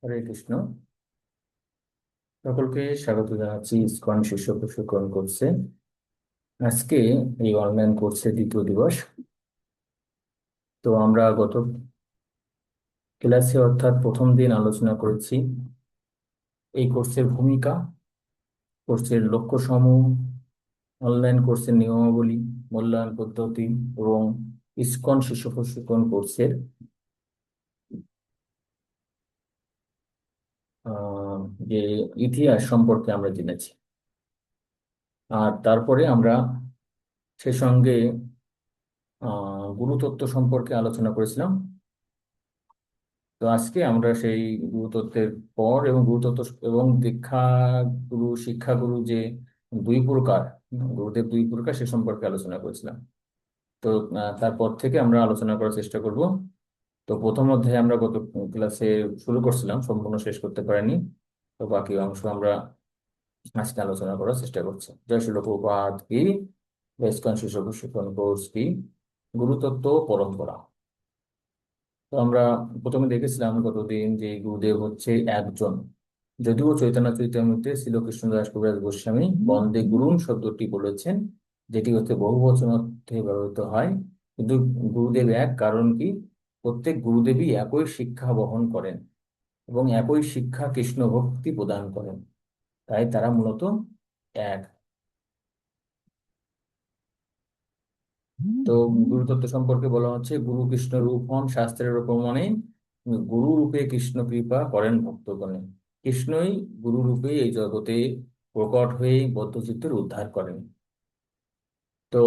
হরে কৃষ্ণ। সকলকে স্বাগত জানাচ্ছি ইসকন শিষ্য প্রশিক্ষণ কোর্সে। আজকে এই অনলাইন কোর্সের দ্বিতীয় দিবস। তো আমরা গত ক্লাসে অর্থাৎ প্রথম দিন আলোচনা করেছি এই কোর্সের ভূমিকা, কোর্সের লক্ষ্য সমূহ, অনলাইন কোর্সের নিয়মাবলী, মূল্যায়ন পদ্ধতি এবং ইসকন শিষ্য প্রশিক্ষণ কোর্সের আহ, যে ইতিহাস সম্পর্কে আমরা জেনেছি। আর তারপরে আমরা সে সঙ্গে গুরুতত্ত্ব সম্পর্কে আলোচনা করেছিলাম। তো আজকে আমরা সেই গুরুতত্ত্বের পর এবং গুরুতত্ত্ব এবং দীক্ষা গুরু, শিক্ষাগুরু যে দুই প্রকার, গুরুদেব দুই প্রকার সে সম্পর্কে আলোচনা করেছিলাম। তো তারপর থেকে আমরা আলোচনা করার চেষ্টা করব। তো প্রথম অধ্যায়ে আমরা গত ক্লাসে শুরু করছিলাম, সম্পূর্ণ শেষ করতে পারিনি। তো বাকি অংশ আমরা আজকে আলোচনা করার চেষ্টা করছি। জয় শ্রীল প্রভুপাদ কি, ইসকন শিষ্য প্রশিক্ষণ কোর্স কি, গুরুতত্ত্ব ও পরম্পরা। তো আমরা প্রথমে দেখেছিলাম গতদিন যে গুরুদেব হচ্ছে একজন, যদিও চৈতন্য চৈতন্যতে শ্রীল কৃষ্ণদাস কবিরাজ গোস্বামী বন্দে গুরুম শব্দটি বলেছেন, যেটি হচ্ছে বহু বচন অর্থে ব্যবহৃত হয়। কিন্তু গুরুদেব এক, কারণ কি প্রত্যেক গুরুদেবই একই শিক্ষা বহন করেন এবং একই শিক্ষা কৃষ্ণ ভক্তি প্রদান করেন, তাই তারা মূলত এক। তো গুরুতত্ত্ব সম্পর্কে বলা হচ্ছে, গুরু কৃষ্ণ রূপ হন শাস্ত্রের প্রমাণে, গুরু রূপে কৃষ্ণ কৃপা করেন ভক্তগণে। কৃষ্ণই গুরু রূপে এই জগতে প্রকট হয়ে বদ্ধচিত্তের উদ্ধার করেন। তো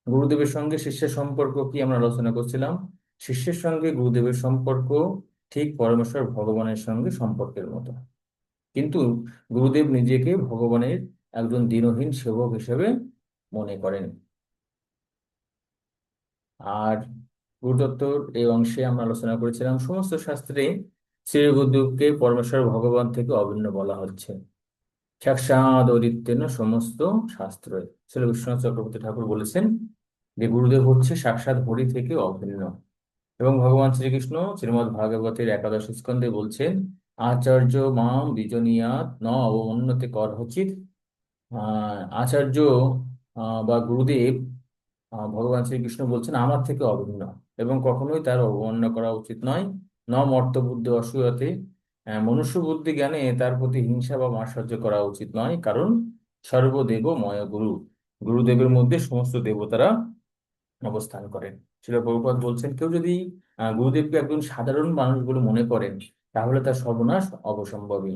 গুরুদেবের সঙ্গে শিষ্যের সম্পর্ক কি আমরা আলোচনা করছিলাম। শিষ্যের সঙ্গে গুরুদেবের সম্পর্ক ঠিক পরমেশ্বর ভগবানের সঙ্গে সম্পর্কের মতো, কিন্তু গুরুদেব নিজেকে ভগবানের একজন দীনহীন সেবক হিসেবে মনে করেন। আর গুরুতত্ত্বর এই অংশে আমরা আলোচনা করেছিলাম সমস্ত শাস্ত্রে শ্রী গুরুদেবকে পরমেশ্বর ভগবান থেকে অভিন্ন বলা হচ্ছে। সাক্ষাৎ অদিত্যেন সমস্ত শাস্ত্র, শ্রী বিশ্বনাথ চক্রবর্তী ঠাকুর বলেছেন যে গুরুদেব হচ্ছে সাক্ষাৎ হরি থেকে অভিন্ন। এবং ভগবান শ্রীকৃষ্ণ শ্রীমদ্ ভাগবতের একাদশ স্কন্ধে বলছেন, আচার্য মাম বিজনীয়াৎ ন অবমন্যতে করহচিত। আচার্য বা গুরুদেব, ভগবান শ্রীকৃষ্ণ বলছেন আমার থেকে অভিন্ন এবং কখনোই তার অবমাননা করা উচিত নয়। ন মর্ত বুদ্ধি অসূয়তে, মনুষ্য বুদ্ধি জ্ঞানে তার প্রতি হিংসা বা মাৎসর্য করা উচিত নয়, কারণ সর্বদেব ময় গুরু, গুরুদেবের মধ্যে সমস্ত দেবতারা অবস্থান করেন। শিল প্রভুপাদ বলছেন, কেউ যদি গুরুদেবকে একজন সাধারণ মানুষ বলে মনে করেন, তাহলে তার সর্বনাশ অবশ্যম্ভাবী।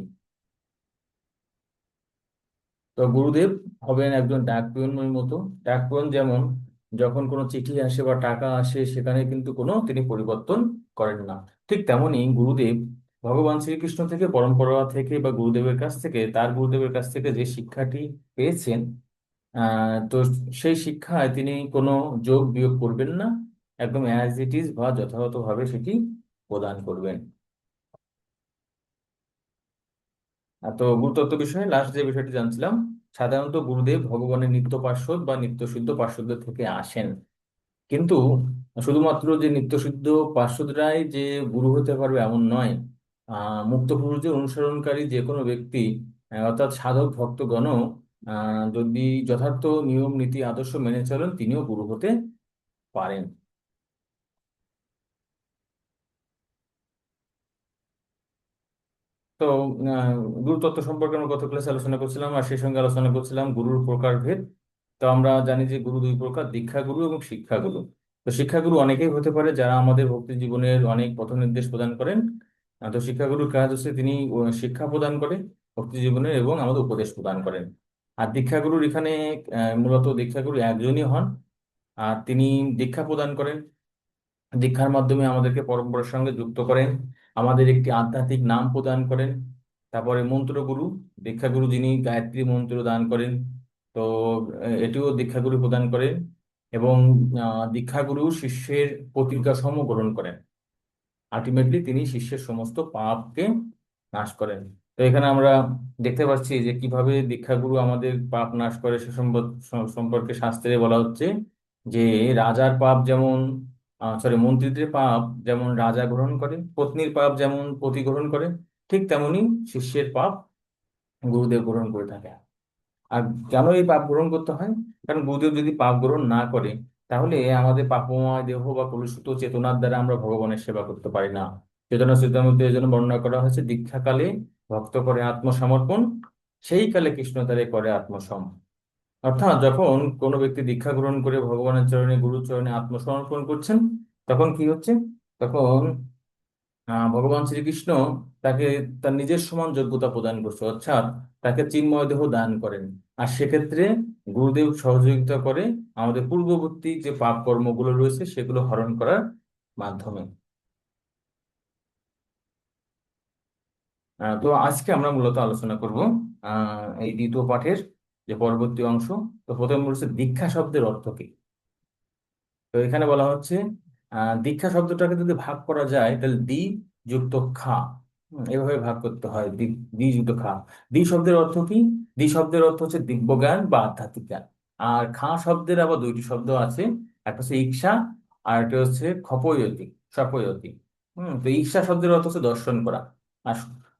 তো গুরুদেব হবেন একজন ডাক পিয়নের মতো। ডাক পিয়ন যেমন যখন কোনো চিঠি আসে বা টাকা আসে সেখানে কিন্তু কোনো তিনি পরিবর্তন করেন না, ঠিক তেমনি গুরুদেব ভগবান শ্রীকৃষ্ণ থেকে, পরম্পরা থেকে বা গুরুদেবের কাছ থেকে, তার গুরুদেবের কাছ থেকে যে শিক্ষাটি পেয়েছেন, তো সেই শিক্ষায় তিনি কোনো যোগ বিয়োগ করবেন না, একদম অ্যাজ ইট ইজ বা যথাযথভাবে সেটি প্রদান করবেন। তো গুরুতত্ত্ব বিষয়ে লাস্ট যে বিষয়টি জানছিলাম, সাধারণত গুরুদেব ভগবানের নিত্য পার্ষদ বা নিত্য সিদ্ধ পার্ষদদের থেকে আসেন। কিন্তু শুধুমাত্র যে নিত্যসিদ্ধ পার্ষদরাই যে গুরু হতে পারবে এমন নয়। মুক্ত পুরুষদের অনুসরণকারী যে কোনো ব্যক্তি, অর্থাৎ সাধক ভক্তগণও যদি যথার্থ নিয়ম নীতি আদর্শ মেনে চলেন, তিনিও গুরু হতে পারেন। তো আহ, গুরুতত্ত্ব সম্পর্কে আমরা গত ক্লাসে আলোচনা করছিলাম, আর সেই সঙ্গে আলোচনা করছিলাম গুরুর প্রকারভেদ। তো আমরা জানি যে গুরু দুই প্রকার, দীক্ষা গুরু এবং শিক্ষা গুরু। তো শিক্ষা গুরু অনেকেই হতে পারে যারা আমাদের ভক্তি জীবনের অনেক পথ নির্দেশ প্রদান করেন। তো শিক্ষা গুরুর কাজ হচ্ছে তিনি শিক্ষা প্রদান করে ভক্তি জীবনের এবং আমাদের উপদেশ প্রদান করেন। আর দীক্ষা গুরুর এখানে মূলত দীক্ষা গুরু একজনই হন, আর তিনি দীক্ষা প্রদান করেন। দীক্ষার মাধ্যমে আমাদেরকে পরম্পরার সঙ্গে যুক্ত করেন, আমাদের একটি আধ্যাত্মিক নাম প্রদান করেন। তারপরে মন্ত্রগুরু, দীক্ষাগুরু যিনি গায়ত্রী মন্ত্র দান করেন। তো এটিও দীক্ষাগুরু প্রদান করেন। এবং দীক্ষাগুরু শিষ্যের প্রতিজ্ঞা সমূহ গ্রহণ করেন। আলটিমেটলি তিনি শিষ্যের সমস্ত পাপকে নাশ করেন। তো এখানে আমরা দেখতে পাচ্ছি যে কিভাবে দীক্ষাগুরু আমাদের পাপ নাশ করে সে সম্পর্কে শাস্ত্রে বলা হচ্ছে যে রাজার পাপ যেমন, মন্ত্রীদের পাপ যেমন রাজা গ্রহণ করেন, পত্নীর পাপ যেমন পতি গ্রহণ করেন, ঠিক তেমনি শিষ্যের পাপ গুরুদেব গ্রহণ করে থাকে। আর কেন এই পাপ গ্রহণ করতে হয়? কারণ গুরুদেব যদি পাপ গ্রহণ না করে, তাহলে আমাদের পাপময় দেহ বা কলুষিত চেতনার দ্বারা আমরা ভগবানের সেবা করতে পারি না। চেতনা চৈতামৃতে এই জন্য বর্ণনা করা হয়েছে, দীক্ষাকালে ভক্ত করে আত্মসমর্পণ, সেই কালে কৃষ্ণ তারে করে আত্মসম। অর্থাৎ যখন কোনো ব্যক্তি দীক্ষা গ্রহণ করে ভগবানের চরণে, গুরুর চরণে আত্মসমর্পণ করছেন, তখন কি হচ্ছে? তখন ভগবান শ্রীকৃষ্ণ তাকে তার নিজের সমান যোগ্যতা প্রদান করছে, অর্থাৎ তাকে চিন্ময় দেহ দান করেন। আর সেক্ষেত্রে গুরুদেব সহযোগিতা করে আমাদের পূর্ববর্তী যে পাপ কর্মগুলো রয়েছে সেগুলো হরণ করার মাধ্যমে। তো আজকে আমরা মূলত আলোচনা করব এই দ্বিতীয় পাঠের যে পরবর্তী অংশ। তো প্রথমে বলছে দীক্ষা শব্দের অর্থ কি। তো এখানে বলা হচ্ছে দীক্ষা শব্দটাকে যদি ভাগ করা যায় তাহলে দ্বি যুক্ত খা, এভাবে ভাগ করতে হয়। দ্বি যুক্ত খা। দ্বি শব্দের অর্থ কি? দ্বি শব্দের অর্থ হচ্ছে দিব্যজ্ঞান বা আধ্যাত্মিক জ্ঞান। আর খা শব্দের আবার দুইটি শব্দ আছে, একটা হচ্ছে ইচ্ছা, আর একটা হচ্ছে খপয়তি, সপয়তি। তো ইচ্ছা শব্দের অর্থ হচ্ছে দর্শন করা,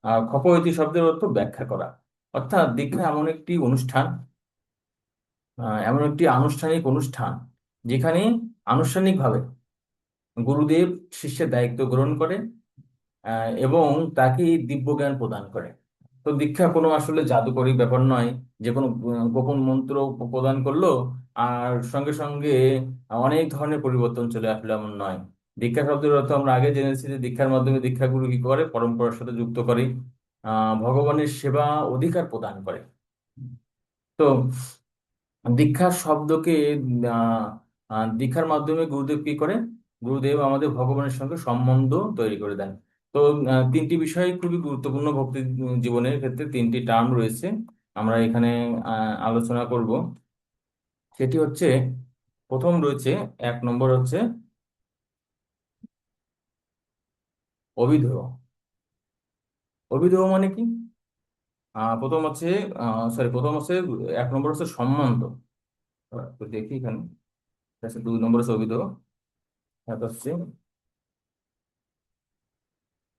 আর খপয়তি শব্দের অর্থ ব্যাখ্যা করা। অর্থাৎ দীক্ষা এমন একটি অনুষ্ঠান, এমন একটি আনুষ্ঠানিক অনুষ্ঠান যেখানে আনুষ্ঠানিকভাবে গুরুদেব শিষ্যের দায়িত্ব গ্রহণ করে এবং তাকে দিব্য জ্ঞান প্রদান করে। তো দীক্ষা কোনো আসলে জাদুকরী ব্যাপার নয়, যে কোনো গোপন মন্ত্র প্রদান করলো আর সঙ্গে সঙ্গে অনেক ধরনের পরিবর্তন চলে আসলো, এমন নয়। দীক্ষা শব্দের অর্থ আমরা আগে জেনেছি যে দীক্ষার মাধ্যমে দীক্ষাগুরু কি করে, পরম্পরার সাথে যুক্ত করে, ভগবানের সেবা অধিকার প্রদান করে। তো দীক্ষার শব্দকে আহ দীক্ষার মাধ্যমে গুরুদেব কি করে? গুরুদেব আমাদের ভগবানের সঙ্গে সম্বন্ধ তৈরি করে দেন। তো তিনটি বিষয় খুবই গুরুত্বপূর্ণ ভক্তি জীবনের ক্ষেত্রে, তিনটি টার্ম রয়েছে আমরা এখানে আলোচনা করব। সেটি হচ্ছে, প্রথম রয়েছে, এক নম্বর হচ্ছে অভিধেয়। অভিধেয় মানে কি? প্রথম হচ্ছে প্রথম হচ্ছে, এক নম্বর হচ্ছে সম্বন্ধ। তো দেখি এখানে, আচ্ছা, দুই নম্বর হচ্ছে অভিধেয়, এক হচ্ছে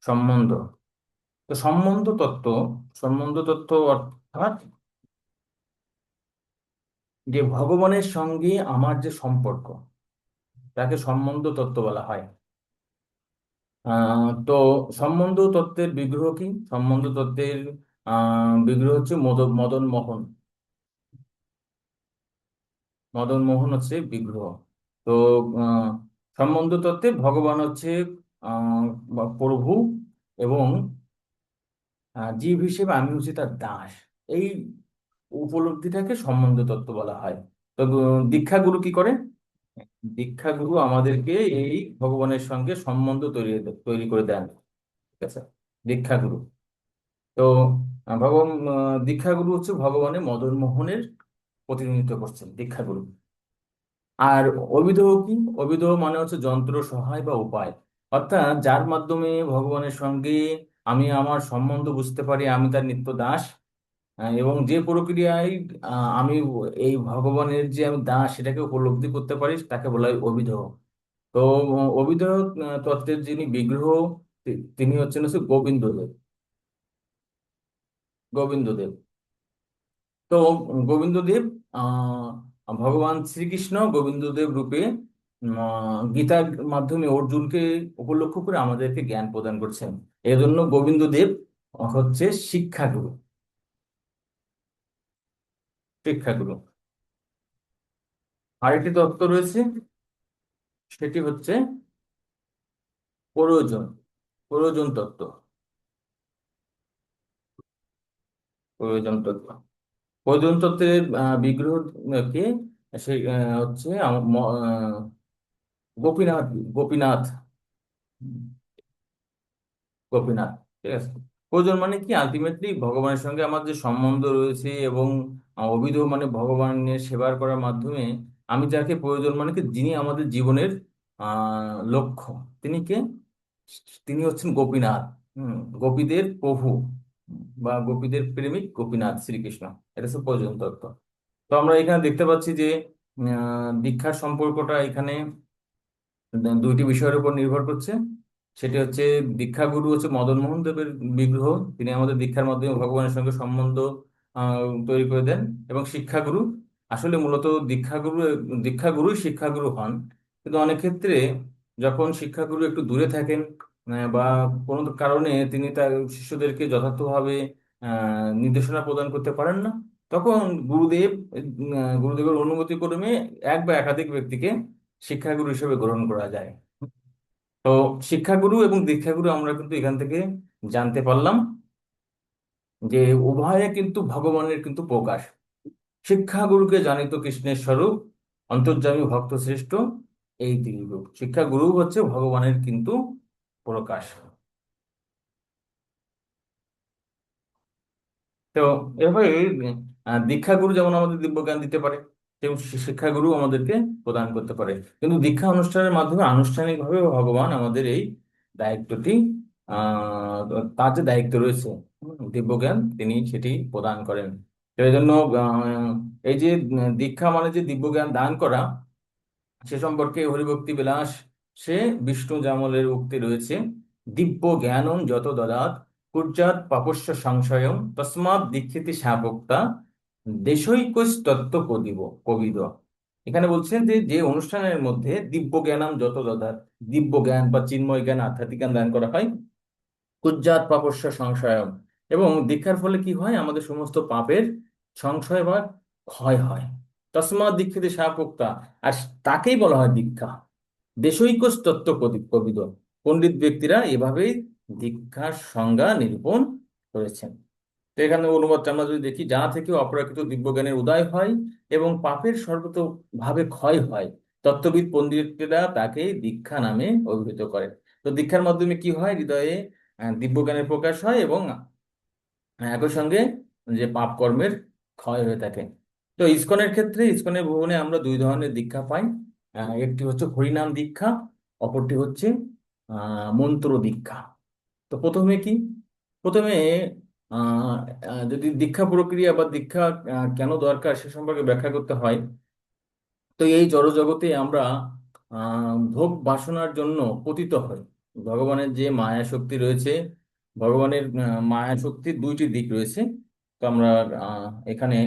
সম্বন্ধ। তো সম্বন্ধ তত্ত্ব অর্থাৎ যে ভগবানের সঙ্গে আমার যে সম্পর্ক, তাকে সম্বন্ধ তত্ত্ব বলা হয়। তো সম্বন্ধ তত্ত্বের বিগ্রহ কি? সম্বন্ধ তত্ত্বের বিগ্রহ হচ্ছে মদন মোহন। মদন মোহন হচ্ছে বিগ্রহ। তো আহ, সম্বন্ধ তত্ত্বে ভগবান হচ্ছে প্রভু, এবং জীব হিসেবে আমি হচ্ছি তার দাস। এই উপলব্ধিটাকে সম্বন্ধ তত্ত্ব বলা হয়। তো দীক্ষাগুরু কি করে? দীক্ষাগুরু আমাদেরকে এই ভগবানের সঙ্গে সম্বন্ধ তৈরি করে দেন। ঠিক আছে, দীক্ষাগুরু। তো দীক্ষাগুরু হচ্ছে ভগবানের মদন মোহনের প্রতিনিধিত্ব করছেন দীক্ষাগুরু। আর অভিধেয় কি? অভিধেয় মানে হচ্ছে যন্ত্র, সহায় বা উপায়। অর্থাৎ যার মাধ্যমে ভগবানের সঙ্গে আমি আমার সম্বন্ধ বুঝতে পারি, আমি তার নিত্য দাস। এবং যে প্রক্রিয়ায় আমি এই ভগবানের যে আমি দাস সেটাকে উপলব্ধি করতে পারি, তাকে বলা হয় অভিধেয়। তো অভিধেয় তত্ত্বের যিনি বিগ্রহ, তিনি হচ্ছে গোবিন্দদেব। গোবিন্দদেব। তো গোবিন্দদেব ভগবান শ্রীকৃষ্ণ গোবিন্দদেব রূপে গীতার মাধ্যমে অর্জুনকে উপলক্ষ করে আমাদেরকে জ্ঞান প্রদান করছেন। এজন্য গোবিন্দদেব হচ্ছে শিক্ষাগুরু। শিক্ষাগুরু। আরেকটি তত্ত্ব রয়েছে, সেটি হচ্ছে প্রয়োজন। প্রয়োজন তত্ত্ব। প্রয়োজন তত্ত্ব। প্রয়োজন তত্ত্বের বিগ্রহ কে? সে হচ্ছে গোপীনাথ। গোপীনাথ। গোপীনাথ। ঠিক আছে। প্রয়োজন মানে কি? আলটিমেটলি ভগবানের সঙ্গে আমার যে সম্বন্ধ রয়েছে, এবং অভিধেয় মানে ভগবানের সেবার করার মাধ্যমে আমি যাকে প্রয়োজন মানে কি, যিনি আমাদের জীবনের লক্ষ্য, তিনি কে? তিনি হচ্ছেন গোপীনাথ। গোপীদের প্রভু বা গোপীদের প্রেমিক গোপীনাথ শ্রীকৃষ্ণ। এটা হচ্ছে প্রয়োজন তত্ত্ব। তো আমরা এখানে দেখতে পাচ্ছি যে দীক্ষার সম্পর্কটা এখানে দুইটি বিষয়ের উপর নির্ভর করছে। সেটি হচ্ছে, দীক্ষাগুরু হচ্ছে মদন মোহন দেবের বিগ্রহ। তিনি আমাদের দীক্ষার মাধ্যমে ভগবানের সঙ্গে সম্বন্ধ তৈরি করে দেন। এবং শিক্ষাগুরু, আসলে মূলত দীক্ষাগুরুই শিক্ষাগুরু হন। কিন্তু অনেক ক্ষেত্রে যখন শিক্ষাগুরু একটু দূরে থাকেন, বা কোনো কারণে তিনি তার শিষ্যদেরকে যথার্থভাবে নির্দেশনা প্রদান করতে পারেন না, তখন গুরুদেবের অনুমতি ক্রমে এক বা একাধিক ব্যক্তিকে শিক্ষাগুরু হিসেবে গ্রহণ করা যায়। তো শিক্ষাগুরু এবং দীক্ষাগুরু আমরা কিন্তু এখান থেকে জানতে পারলাম যে উভয়ে কিন্তু ভগবানের কিন্তু প্রকাশ। শিক্ষাগুরুকে জানিত কৃষ্ণের স্বরূপ, অন্তর্যামী ভক্ত শ্রেষ্ঠ, এই তিন রূপ। শিক্ষাগুরু হচ্ছে ভগবানের কিন্তু প্রকাশ। তো এভাবে দীক্ষাগুরু যেমন আমাদের দিব্যজ্ঞান দিতে পারে, তেমন শিক্ষাগুরু আমাদেরকে প্রদান করতে পারে। কিন্তু দীক্ষা অনুষ্ঠানের মাধ্যমে আনুষ্ঠানিকভাবে ভগবান আমাদের এই দায়িত্বটি, তার যে দায়িত্ব রয়েছে, দিব্যজ্ঞান, তিনি সেটি প্রদান করেন। তো এই জন্য এই যে দীক্ষা মানে যে দিব্যজ্ঞান দান করা, সে সম্পর্কে হরিভক্তি বিলাস সে বিষ্ণু জামলের উক্তি রয়েছে, দিব্য জ্ঞানং যত দদাত কুর্যাৎ পাপস্য সংশয়ং তস্মাৎ দীক্ষিতি শাবক্তা দেশৈকস্তত্ত্ব কবিদ। এখানে বলছেন যে যে অনুষ্ঠানের মধ্যে দিব্য জ্ঞানম যত দদাত, দিব্য জ্ঞান বা চিন্ময় জ্ঞান, আধ্যাত্মিক জ্ঞান দান করা হয়, কুজ্জাত পাপস্য সংশয়ম, এবং দীক্ষার ফলে কি হয়, আমাদের সমস্ত পাপের সংশয় বা ক্ষয় হয়। তসমাৎ দীক্ষিতে সাপোক্তা, আর তাকেই বলা হয় দীক্ষা। দেশৈকোশ তত্ত্ব কবিদ, পণ্ডিত ব্যক্তিরা এভাবেই দীক্ষার সংজ্ঞা নিরূপণ করেছেন। তো এখানে অনুবাদটা আমরা যদি দেখি, যা থেকে অপ্রাকৃত দিব্যজ্ঞানের উদয় হয় এবং পাপের সর্বতভাবে ক্ষয় হয়, তত্ত্ববিদ পণ্ডিতেরা তাকে দীক্ষা নামে অভিহিত করেন। তো দীক্ষার মাধ্যমে কি হয়, হৃদয়ে দিব্যজ্ঞানের প্রকাশ হয় এবং একই সঙ্গে যে পাপ কর্মের ক্ষয় হয়ে থাকে। তো ইসকনের ক্ষেত্রে, ইসকনের ভুবনে আমরা দুই ধরনের দীক্ষা পাই। একটি হচ্ছে হরিনাম দীক্ষা, অপরটি হচ্ছে মন্ত্র দীক্ষা। তো প্রথমে কি, প্রথমে আহ যদি দীক্ষা প্রক্রিয়া বা দীক্ষা কেন দরকার সে সম্পর্কে ব্যাখ্যা করতে হয়, তো এই জড়জগতে আমরা ভোগ বাসনার জন্য পতিত হই। ভগবানের যে মায়া শক্তি রয়েছে, ভগবানের মায়া শক্তির দুইটি দিক রয়েছে। তো আমরা এখানে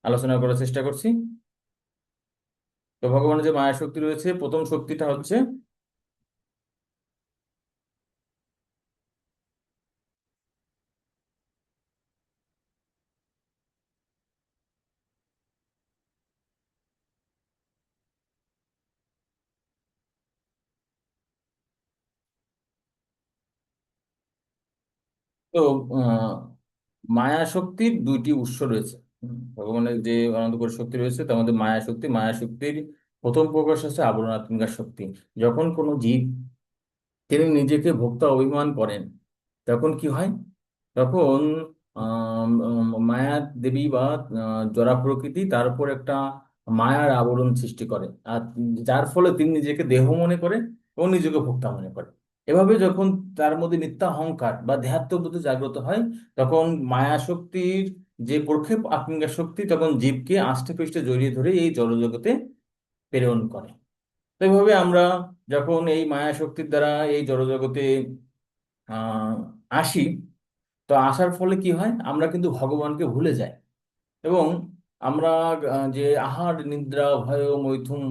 আলোচনা করার চেষ্টা করছি। তো ভগবানের যে মায়া শক্তি রয়েছে, প্রথম শক্তিটা হচ্ছে, তো আহ, মায়া শক্তির দুইটি উৎস রয়েছে। ভগবানের যে অনন্তকোটি শক্তি রয়েছে, তার মধ্যে মায়া শক্তি, মায়া শক্তির প্রথম প্রকাশ হচ্ছে আবরণাত্মিকা শক্তি। যখন কোনো জীব তিনি নিজেকে ভোক্তা অভিমান করেন, তখন কি হয়, তখন মায়া দেবী বা জড়া প্রকৃতি তার উপর একটা মায়ার আবরণ সৃষ্টি করে, আর যার ফলে তিনি নিজেকে দেহ মনে করে এবং নিজেকে ভোক্তা মনে করে। এভাবে যখন তার মধ্যে মিথ্যাহংকার বা দেহাত্মবোধ জাগ্রত হয়, তখন মায়া শক্তির যে প্রক্ষেপ আত্মিকা শক্তি তখন জীবকে আষ্টে পৃষ্ঠে জড়িয়ে ধরে এই জড়জগতে প্রেরণ করে। তো এইভাবে আমরা যখন এই মায়া শক্তির দ্বারা এই জড়জগতে আহ আসি, তো আসার ফলে কি হয়, আমরা কিন্তু ভগবানকে ভুলে যাই। এবং আমরা যে আহার নিদ্রা ভয় মৈথুন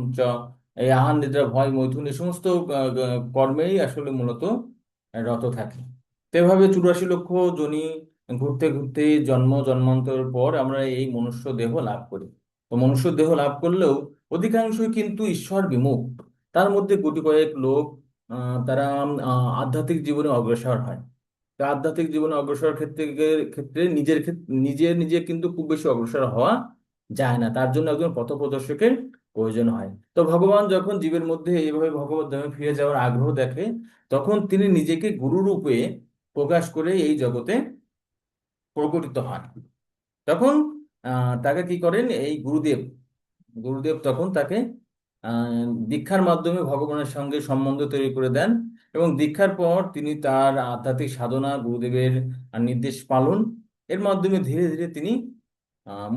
এই আহার নিদ্রা ভয় মৈথুন এই সমস্ত কর্মেই আসলে মূলত রত থাকি। তো এভাবে 84 লক্ষ যোনি ঘুরতে ঘুরতে জন্ম জন্মান্তরের পর আমরা এই মনুষ্য দেহ লাভ করি। তো মনুষ্য দেহ লাভ করলেও অধিকাংশই কিন্তু ঈশ্বর বিমুখ। তার মধ্যে গুটি কয়েক লোক তারা আধ্যাত্মিক জীবনে অগ্রসর হয়। তা আধ্যাত্মিক জীবনে অগ্রসর ক্ষেত্রে ক্ষেত্রে নিজে নিজে কিন্তু খুব বেশি অগ্রসর হওয়া যায় না, তার জন্য একজন পথপ্রদর্শকের প্রয়োজন হয়। তো ভগবান যখন জীবের মধ্যে এইভাবে ভগবত ধামে ফিরে যাওয়ার আগ্রহ দেখে, তখন তিনি নিজেকে গুরু রূপে প্রকাশ করে এই জগতে প্রকটিত হন। তখন তাকে কি করেন, এই গুরুদেব, গুরুদেব তখন তাকে দীক্ষার মাধ্যমে ভগবানের সঙ্গে সম্বন্ধ তৈরি করে দেন। এবং দীক্ষার পর তিনি তার আধ্যাত্মিক সাধনা, গুরুদেবের নির্দেশ পালন এর মাধ্যমে ধীরে ধীরে তিনি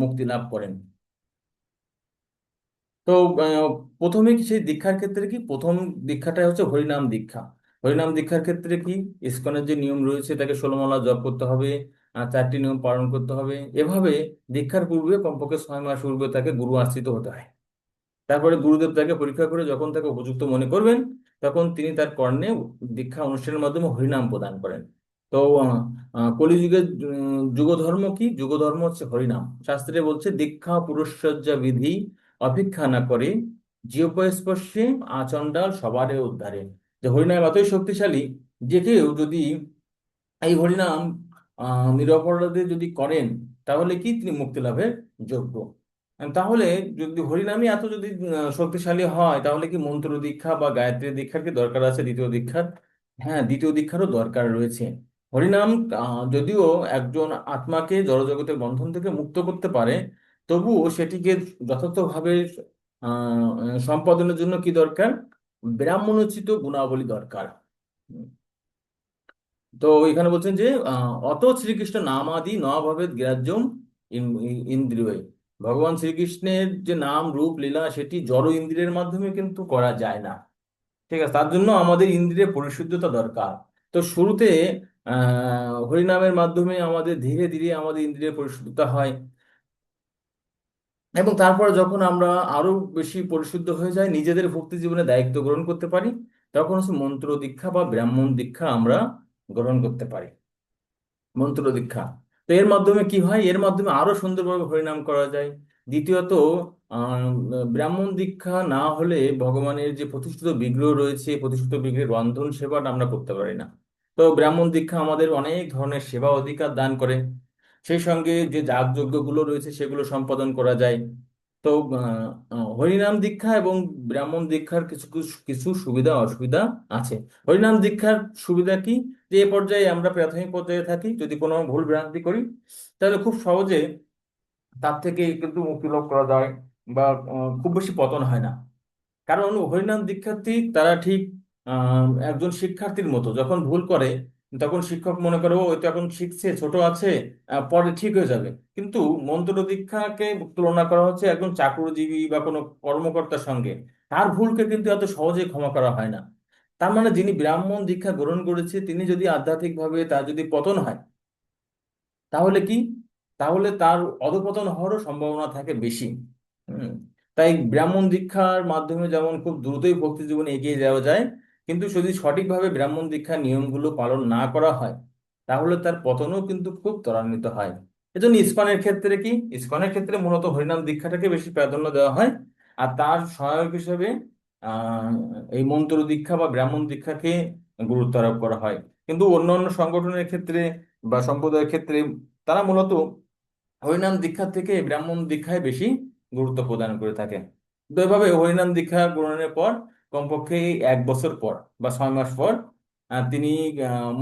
মুক্তি লাভ করেন। তো আহ, প্রথমে কি সেই দীক্ষার ক্ষেত্রে কি, প্রথম দীক্ষাটা হচ্ছে হরিনাম দীক্ষা। হরিনাম দীক্ষার ক্ষেত্রে কি, ইসকনের যে নিয়ম রয়েছে, তাকে 16 মালা জপ করতে হবে, আর 4টি নিয়ম পালন করতে হবে। এভাবে দীক্ষার পূর্বে কমপক্ষে 6 মাস পূর্বে তাকে গুরু আশ্রিত হতে হয়। তারপরে গুরুদেব তাকে পরীক্ষা করে যখন তাকে উপযুক্ত মনে করবেন, তখন তিনি তার কর্ণে দীক্ষা অনুষ্ঠানের মাধ্যমে হরিনাম প্রদান করেন। তো কলিযুগের যুগধর্ম কি, যুগধর্ম হচ্ছে হরিনাম। শাস্ত্রে বলছে, দীক্ষা পুরুষসজ্জা বিধি অপেক্ষা না করে জিহ্বা স্পর্শে আচণ্ডাল সবারে উদ্ধারে। যে হরিনাম এতই শক্তিশালী যে কেউ যদি এই হরিনাম নিরপরাধে যদি করেন, তাহলে কি তিনি মুক্তি লাভের যোগ্য। তাহলে যদি হরিনামই এত যদি শক্তিশালী হয়, তাহলে কি মন্ত্র দীক্ষা বা গায়ত্রী দীক্ষার কি দরকার আছে দ্বিতীয় দীক্ষার? হ্যাঁ, দ্বিতীয় দীক্ষারও দরকার রয়েছে। হরিনাম যদিও একজন আত্মাকে জড়জগতের বন্ধন থেকে মুক্ত করতে পারে, তবুও সেটিকে যথাযথভাবে সম্পাদনের জন্য কি দরকার? ব্রাহ্মণোচিত গুণাবলী দরকার। তো এখানে বলছেন যে অত শ্রীকৃষ্ণ নামাদি ন ভবেদ গ্রাহ্যম ইন্দ্রিয়। ভগবান শ্রীকৃষ্ণের যে নাম রূপ লীলা, সেটি জড় ইন্দ্রিয়ের মাধ্যমে কিন্তু করা যায় না। ঠিক আছে, তার জন্য আমাদের ইন্দ্রিয়ের পরিশুদ্ধতা দরকার। তো শুরুতে হরিনামের মাধ্যমে আমাদের ধীরে ধীরে আমাদের ইন্দ্রিয়ের পরিশুদ্ধতা হয়, এবং তারপর যখন আমরা আরো বেশি পরিশুদ্ধ হয়ে যাই, নিজেদের ভক্তি জীবনে দায়িত্ব গ্রহণ করতে পারি, তখন হচ্ছে মন্ত্র দীক্ষা বা ব্রাহ্মণ দীক্ষা আমরা গ্রহণ করতে পারি। মন্ত্র দীক্ষা, তো এর মাধ্যমে কি হয়, এর মাধ্যমে আরো সুন্দরভাবে হরিনাম করা যায়। দ্বিতীয়ত, আহ ব্রাহ্মণ দীক্ষা না হলে ভগবানের যে প্রতিষ্ঠিত বিগ্রহ রয়েছে, প্রতিষ্ঠিত বিগ্রহের রন্ধন সেবাটা আমরা করতে পারি না। তো ব্রাহ্মণ দীক্ষা আমাদের অনেক ধরনের সেবা অধিকার দান করে। সেই সঙ্গে যে যাগযজ্ঞ গুলো রয়েছে সেগুলো সম্পাদন করা যায়। তো হরিনাম দীক্ষা এবং ব্রাহ্মণ দীক্ষার কিছু কিছু কিছু সুবিধা অসুবিধা আছে। হরিনাম দীক্ষার সুবিধা কি, যে এ পর্যায়ে আমরা প্রাথমিক পর্যায়ে থাকি, যদি কোনো ভুল ভ্রান্তি করি, তাহলে খুব সহজে তার থেকে কিন্তু মুক্তি লাভ করা যায়, বা খুব বেশি পতন হয় না। কারণ হরিনাম দীক্ষার্থী তারা ঠিক একজন শিক্ষার্থীর মতো, যখন ভুল করে তখন শিক্ষক মনে করে ও তো এখন শিখছে, ছোট আছে, পরে ঠিক হয়ে যাবে। কিন্তু মন্ত্র দীক্ষাকে তুলনা করা হচ্ছে একজন চাকরিজীবী বা কোনো কর্মকর্তার সঙ্গে। তার ভুলকে কিন্তু এত সহজে ক্ষমা করা হয় না। তার মানে যিনি ব্রাহ্মণ দীক্ষা গ্রহণ করেছে, তিনি যদি আধ্যাত্মিকভাবে তার যদি পতন হয়, তাহলে কি, তাহলে তার অধঃপতন হওয়ারও সম্ভাবনা থাকে বেশি। হুম। তাই ব্রাহ্মণ দীক্ষার মাধ্যমে যেমন খুব দ্রুতই ভক্তি জীবনে এগিয়ে যাওয়া যায়, কিন্তু যদি সঠিকভাবে ব্রাহ্মণ দীক্ষার নিয়মগুলো পালন না করা হয়, তাহলে তার পতনও কিন্তু খুব ত্বরান্বিত হয়। এজন্য ইসকনের ক্ষেত্রে কি, ইসকনের ক্ষেত্রে মূলত হরিনাম দীক্ষাটাকে বেশি প্রাধান্য দেওয়া হয়, আর তার সহায়ক হিসেবে আহ এই মন্ত্র দীক্ষা বা ব্রাহ্মণ দীক্ষাকে গুরুত্ব আরোপ করা হয়। কিন্তু অন্যান্য সংগঠনের ক্ষেত্রে বা সম্প্রদায়ের ক্ষেত্রে তারা মূলত হরিনাম দীক্ষার থেকে ব্রাহ্মণ দীক্ষায় বেশি গুরুত্ব প্রদান করে থাকে। তো এভাবে হরিনাম দীক্ষা গ্রহণের পর কমপক্ষে 1 বছর পর বা 6 মাস পর তিনি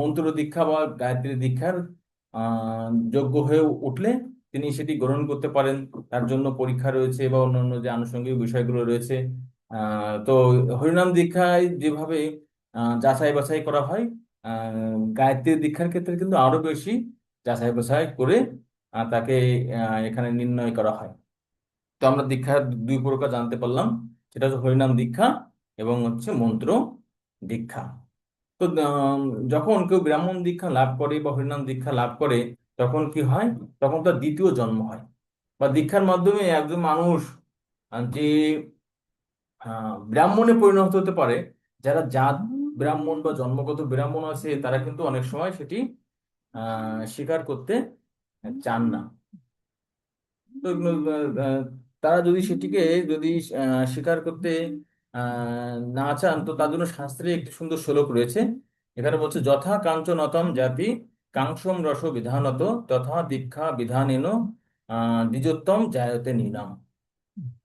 মন্ত্র দীক্ষা বা গায়ত্রী দীক্ষার যোগ্য হয়ে উঠলে তিনি সেটি গ্রহণ করতে পারেন। তার জন্য পরীক্ষা রয়েছে বা অন্যান্য যে আনুষঙ্গিক বিষয়গুলো রয়েছে। তো হরিনাম দীক্ষায় যেভাবে যাচাই বাছাই করা হয়, গায়ত্রী দীক্ষার ক্ষেত্রে কিন্তু আরো বেশি যাচাই বাছাই করে তাকে এখানে নির্ণয় করা হয়। তো আমরা দীক্ষার 2 প্রকার জানতে পারলাম, সেটা হচ্ছে হরিনাম দীক্ষা এবং হচ্ছে মন্ত্র দীক্ষা। তো যখন কেউ ব্রাহ্মণ দীক্ষা লাভ করে বা হরিনাম দীক্ষা লাভ করে, তখন কি হয়, তখন তার দ্বিতীয় জন্ম হয়। বা দীক্ষার মাধ্যমে একজন মানুষ যে ব্রাহ্মণে পরিণত হতে পারে। যারা জাত ব্রাহ্মণ বা জন্মগত ব্রাহ্মণ আছে, তারা কিন্তু অনেক সময় সেটি স্বীকার করতে চান না। তো তারা যদি সেটিকে যদি স্বীকার করতে না চান, তো তার জন্য শাস্ত্রে একটি সুন্দর শ্লোক রয়েছে। এখানে বলছে, যথা কাঞ্চনতম জাতি কাংসম রস বিধানত তথা দীক্ষা বিধানেন দ্বিজোত্তম জায়তে নিনাম।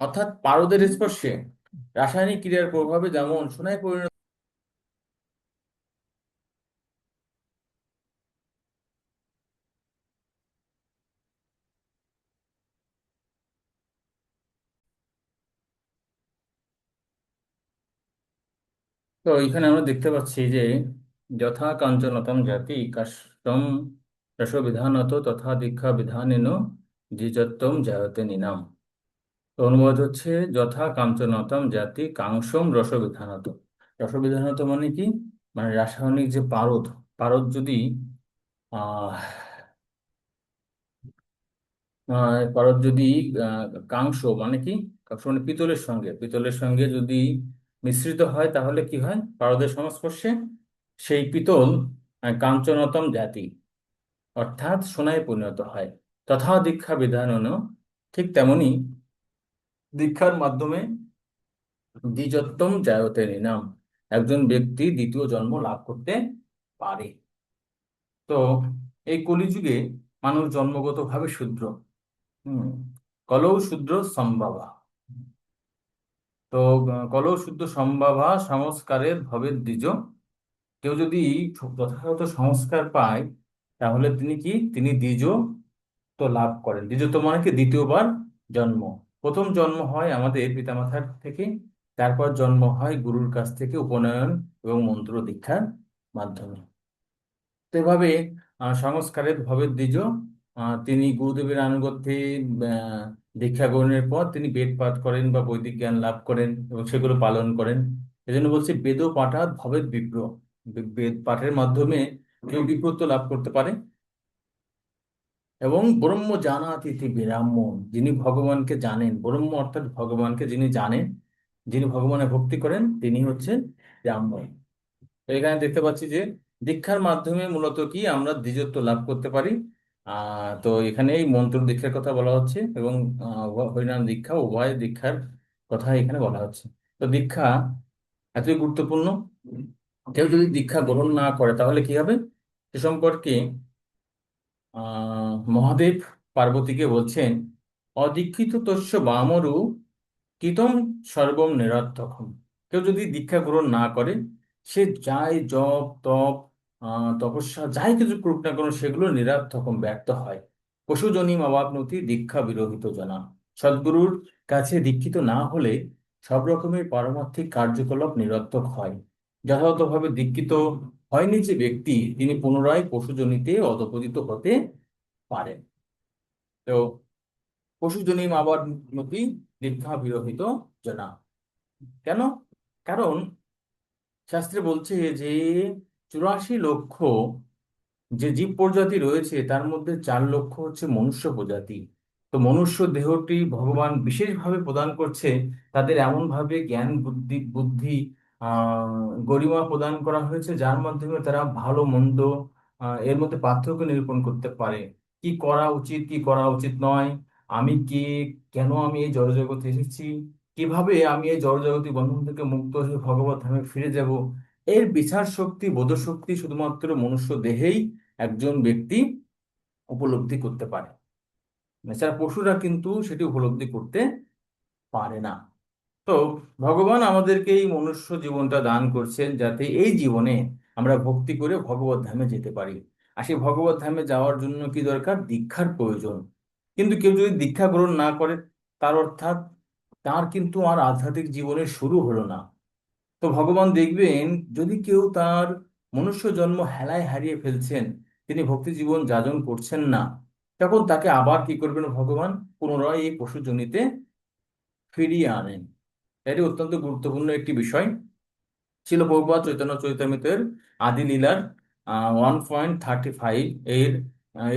অর্থাৎ পারদের স্পর্শে রাসায়নিক ক্রিয়ার প্রভাবে যেমন সোনায় পরিণত। তো এখানে আমরা দেখতে পাচ্ছি যে যথা কাঞ্চনতম জাতি কাষ্টম রস বিধানত তথা দীক্ষা বিধানেন দ্বিজোত্তম জায়তে নিনাম। তো অনুবাদ হচ্ছে, যথা কাঞ্চনতম জাতি কাংসম রসবিধানত। রসবিধানত মানে কি, মানে রাসায়নিক যে পারদ, পারদ যদি আহ পারদ যদি কাংস মানে কি, কাংস মানে পিতলের সঙ্গে যদি মিশ্রিত হয়, তাহলে কি হয়? পারদের সংস্পর্শে সেই পিতল কাঞ্চনতম জাতি, অর্থাৎ সোনায় পরিণত হয়। তথা দীক্ষা বিধানন, ঠিক তেমনি দীক্ষার মাধ্যমে দ্বিজোত্তম জায়তে নাম, একজন ব্যক্তি দ্বিতীয় জন্ম লাভ করতে পারে। তো এই কলিযুগে মানুষ জন্মগতভাবে শূদ্র। হুম। কলৌ শূদ্র সম্ভবা। তো কলৌ শূদ্র সম্ভবা সংস্কারের ভবে দ্বিজ। কেউ যদি যথাযথ সংস্কার পায়, তাহলে তিনি কি, তিনি দ্বিজ তো লাভ করেন। দ্বিতীয়ত মানে কি, দ্বিতীয়বার জন্ম। প্রথম জন্ম হয় আমাদের পিতামাতার থেকে, তারপর জন্ম হয় গুরুর কাছ থেকে উপনয়ন এবং মন্ত্র দীক্ষার মাধ্যমে। তো এভাবে সংস্কারের ভবের দ্বিজ, তিনি গুরুদেবের আনুগত্যে আহ, দীক্ষা গ্রহণের পর তিনি বেদ পাঠ করেন বা বৈদিক জ্ঞান লাভ করেন এবং সেগুলো পালন করেন। এজন্য বলছি বেদ পাঠাৎ ভবেদ বিপ্র। বেদ পাঠের মাধ্যমে কেউ বিপ্রত্ব লাভ করতে পারে। এবং ব্রহ্ম জানাতি ইতি ব্রাহ্মণ, যিনি ভগবানকে জানেন, ব্রহ্ম অর্থাৎ ভগবানকে যিনি জানেন, যিনি ভগবানের ভক্তি করেন, তিনি হচ্ছেন ব্রাহ্মণ। তো এখানে দেখতে পাচ্ছি যে দীক্ষার মাধ্যমে মূলত কি আমরা দ্বিজত্ব লাভ করতে পারি। তো এখানে এই মন্ত্র দীক্ষার কথা বলা হচ্ছে এবং হরিনাম দীক্ষা, উভয় দীক্ষার কথা এখানে বলা হচ্ছে। তো দীক্ষা এতই গুরুত্বপূর্ণ। কেউ যদি দীক্ষা গ্রহণ না করে তাহলে কি হবে, সে সম্পর্কে মহাদেব পার্বতীকে বলছেন, অদীক্ষিত তস্য বামরু কীতম সর্বম নিরর্থকম। কেউ যদি দীক্ষা গ্রহণ না করে, সে যাই জপ তপ তপস্যা যাই কিছু করুক না কেন, সেগুলো নিরর্থকম, ব্যর্থ হয়। পশুজনিম অবাপ্নতি দীক্ষা বিরহিত জনা। সদ্গুরুর কাছে দীক্ষিত না হলে সব রকমের পারমার্থিক কার্যকলাপ নিরর্থক হয়। যথাযথভাবে দীক্ষিত হয়নি যে ব্যক্তি, তিনি পুনরায় পশুজনিতে অধঃপতিত হতে পারেন। তো পশুজনিম আবার নতি দীক্ষা বিরহিত জনা। কেন? কারণ শাস্ত্রে বলছে যে 84 লক্ষ যে জীব প্রজাতি রয়েছে, তার মধ্যে 4 লক্ষ হচ্ছে মনুষ্য প্রজাতি। তো মনুষ্য দেহটি ভগবান বিশেষভাবে প্রদান করছে, তাদের এমন ভাবে জ্ঞান বুদ্ধি বুদ্ধি গরিমা প্রদান করা হয়েছে, যার মাধ্যমে তারা ভালো মন্দ এর মধ্যে পার্থক্য নিরূপণ করতে পারে। কি করা উচিত, কি করা উচিত নয়, আমি কে, কেন আমি এই জড়জগতে এসেছি, কিভাবে আমি এই জড়জগতি বন্ধন থেকে মুক্ত হয়ে ভগবত ধামে ফিরে যাব, এর বিচার শক্তি বোধ শক্তি শুধুমাত্র মনুষ্য দেহেই একজন ব্যক্তি উপলব্ধি করতে পারে। এছাড়া পশুরা কিন্তু সেটি উপলব্ধি করতে পারে না। তো ভগবান আমাদেরকে এই মনুষ্য জীবনটা দান করছেন, যাতে এই জীবনে আমরা ভক্তি করে ভগবত ধামে যেতে পারি। আর সেই ভগবত ধামে যাওয়ার জন্য কি দরকার? দীক্ষার প্রয়োজন। কিন্তু কেউ যদি দীক্ষা গ্রহণ না করে, তার অর্থাৎ তার কিন্তু আর আধ্যাত্মিক জীবনের শুরু হলো না। তো ভগবান দেখবেন, যদি কেউ তার মনুষ্য জন্ম হেলায় হারিয়ে ফেলছেন, তিনি ভক্তি জীবন যাপন করছেন না, তখন তাকে আবার কি করবেন ভগবান? পুনরায় এই পশু জনিতে ফিরিয়ে আনেন। এটি অত্যন্ত গুরুত্বপূর্ণ একটি বিষয়। ছিল প্রভুপাদ চৈতন্য চৈতামৃতের আদি লীলার 1.35 এর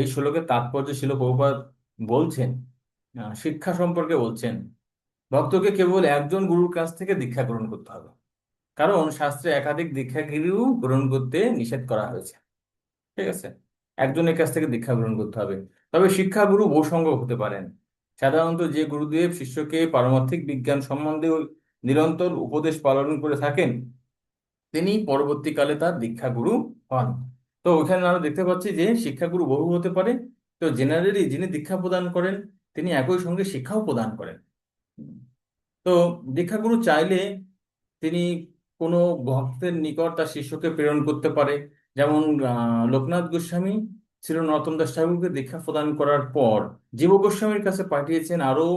এই শ্লোকের তাৎপর্য ছিল, প্রভুপাদ বলছেন, শিক্ষা সম্পর্কে বলছেন, ভক্তকে কেবল একজন গুরুর কাছ থেকে দীক্ষা গ্রহণ করতে হবে। কারণ শাস্ত্রে একাধিক দীক্ষাগুরু গ্রহণ করতে নিষেধ করা হয়েছে। ঠিক আছে, একজনের কাছ থেকে দীক্ষা গ্রহণ করতে হবে। তবে শিক্ষাগুরু বহুসংখ্যক হতে পারেন। সাধারণত যে গুরুদেব শিষ্যকে পারমার্থিক বিজ্ঞান সম্বন্ধে নিরন্তর উপদেশ পালন করে থাকেন, তিনি পরবর্তীকালে তার দীক্ষাগুরু হন। তো ওখানে আমরা দেখতে পাচ্ছি যে শিক্ষাগুরু বহু হতে পারে। তো জেনারেলি যিনি দীক্ষা প্রদান করেন, তিনি একই সঙ্গে শিক্ষাও প্রদান করেন। তো দীক্ষাগুরু চাইলে তিনি কোনো ভক্তের নিকট তার শিষ্যকে প্রেরণ করতে পারে। যেমন লোকনাথ গোস্বামী ছিল নরোত্তম দাস ঠাকুরকে দীক্ষা প্রদান করার পর জীব গোস্বামীর কাছে পাঠিয়েছেন আরো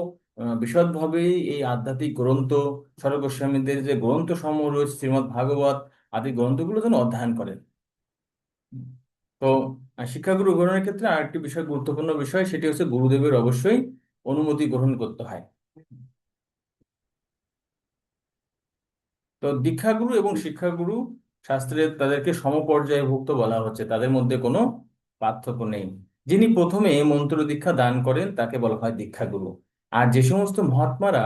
বিশদভাবে এই আধ্যাত্মিক গ্রন্থ, স্বরূপ গোস্বামীদের যে গ্রন্থ সমূহ রয়েছে, শ্রীমদ্ ভাগবত আদি গ্রন্থগুলো যেন অধ্যয়ন করেন। তো শিক্ষাগুরু গ্রহণের ক্ষেত্রে আরেকটি বিষয়, গুরুত্বপূর্ণ বিষয়, সেটি হচ্ছে গুরুদেবের অবশ্যই অনুমতি গ্রহণ করতে হয়। তো দীক্ষাগুরু এবং শিক্ষাগুরু শাস্ত্রে তাদেরকে সমপর্যায়ভুক্ত বলা হচ্ছে, তাদের মধ্যে কোনো পার্থক্য নেই। যিনি প্রথমে মন্ত্র দীক্ষা দান করেন তাকে বলা হয় দীক্ষাগুরু। আর যে সমস্ত মহাত্মারা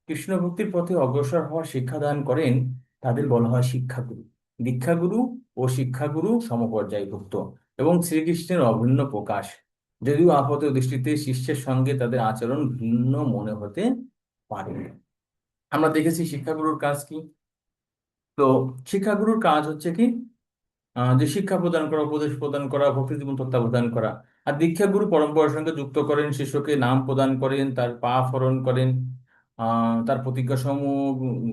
কৃষ্ণ ভক্তির পথে অগ্রসর হওয়ার শিক্ষা দান করেন তাদের বলা হয় শিক্ষাগুরু। দীক্ষাগুরু ও শিক্ষাগুরু সমপর্যায়ভুক্ত এবং শ্রীকৃষ্ণের অভিন্ন প্রকাশ, যদিও আপাত দৃষ্টিতে শিষ্যের সঙ্গে তাদের আচরণ ভিন্ন মনে হতে পারে। আমরা দেখেছি শিক্ষাগুরুর কাজ কি। তো শিক্ষাগুরুর কাজ হচ্ছে কি, যে শিক্ষা প্রদান করা, উপদেশ প্রদান করা, ভক্তি জীবন তত্ত্বাবধান করা। আর দীক্ষাগুরু পরম্পরার সঙ্গে যুক্ত করেন, শিষ্যকে নাম প্রদান করেন, তার পা ফরণ করেন, তার প্রতিজ্ঞা সমূহ